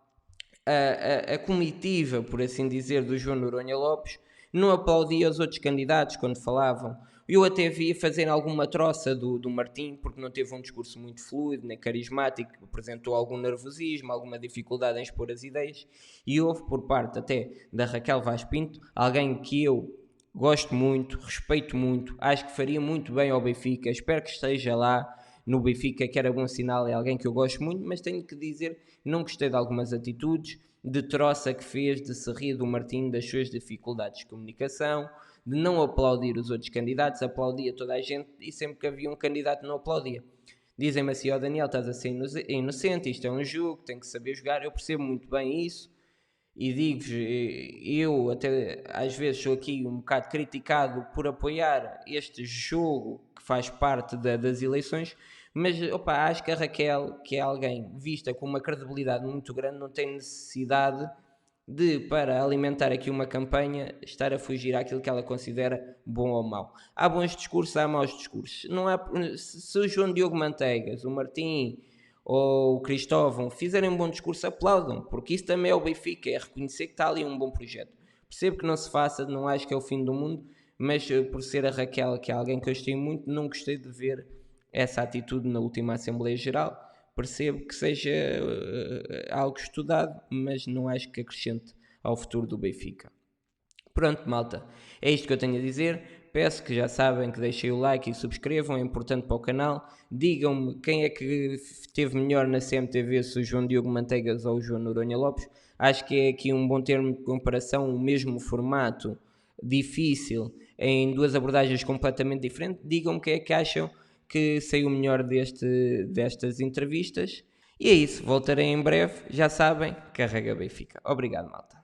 Speaker 1: a comitiva, por assim dizer, do João Noronha Lopes não aplaudia os outros candidatos quando falavam. Eu até vi fazer alguma troça do Martim, porque não teve um discurso muito fluido, nem carismático, apresentou algum nervosismo, alguma dificuldade em expor as ideias, e houve por parte até da Raquel Vaz Pinto, alguém que eu gosto muito, respeito muito, acho que faria muito bem ao Benfica, espero que esteja lá no Benfica, que era bom sinal, é alguém que eu gosto muito, mas tenho que dizer, não gostei de algumas atitudes, de troça que fez, de se rir do Martim, das suas dificuldades de comunicação, de não aplaudir os outros candidatos, aplaudia toda a gente e sempre que havia um candidato não aplaudia. Dizem-me assim, Daniel, estás a ser inocente, isto é um jogo, tem que saber jogar, eu percebo muito bem isso e digo-vos, eu até às vezes sou aqui um bocado criticado por apoiar este jogo que faz parte das eleições, mas acho que a Raquel, que é alguém vista com uma credibilidade muito grande, não tem necessidade de, para alimentar aqui uma campanha, estar a fugir àquilo que ela considera bom ou mau. Há bons discursos, há maus discursos. Não há, se o João Diogo Manteigas, o Martim ou o Cristóvão fizerem um bom discurso, aplaudam, porque isso também é o Benfica, é reconhecer que está ali um bom projeto. Percebo que não se faça, não acho que é o fim do mundo, mas por ser a Raquel, que é alguém que eu estimo muito, não gostei de ver essa atitude na última Assembleia Geral. Percebo que seja algo estudado, mas não acho que acrescente ao futuro do Benfica. Pronto, malta, é isto que eu tenho a dizer. Peço que já sabem que deixem o like e subscrevam, é importante para o canal. Digam-me quem é que esteve melhor na CMTV, se o João Diogo Manteigas ou o João Noronha Lopes. Acho que é aqui um bom termo de comparação, o mesmo formato, difícil, em duas abordagens completamente diferentes. Digam-me quem é que acham que saiu melhor destas entrevistas. E é isso, voltarei em breve. Já sabem, carrega Benfica. Obrigado, malta.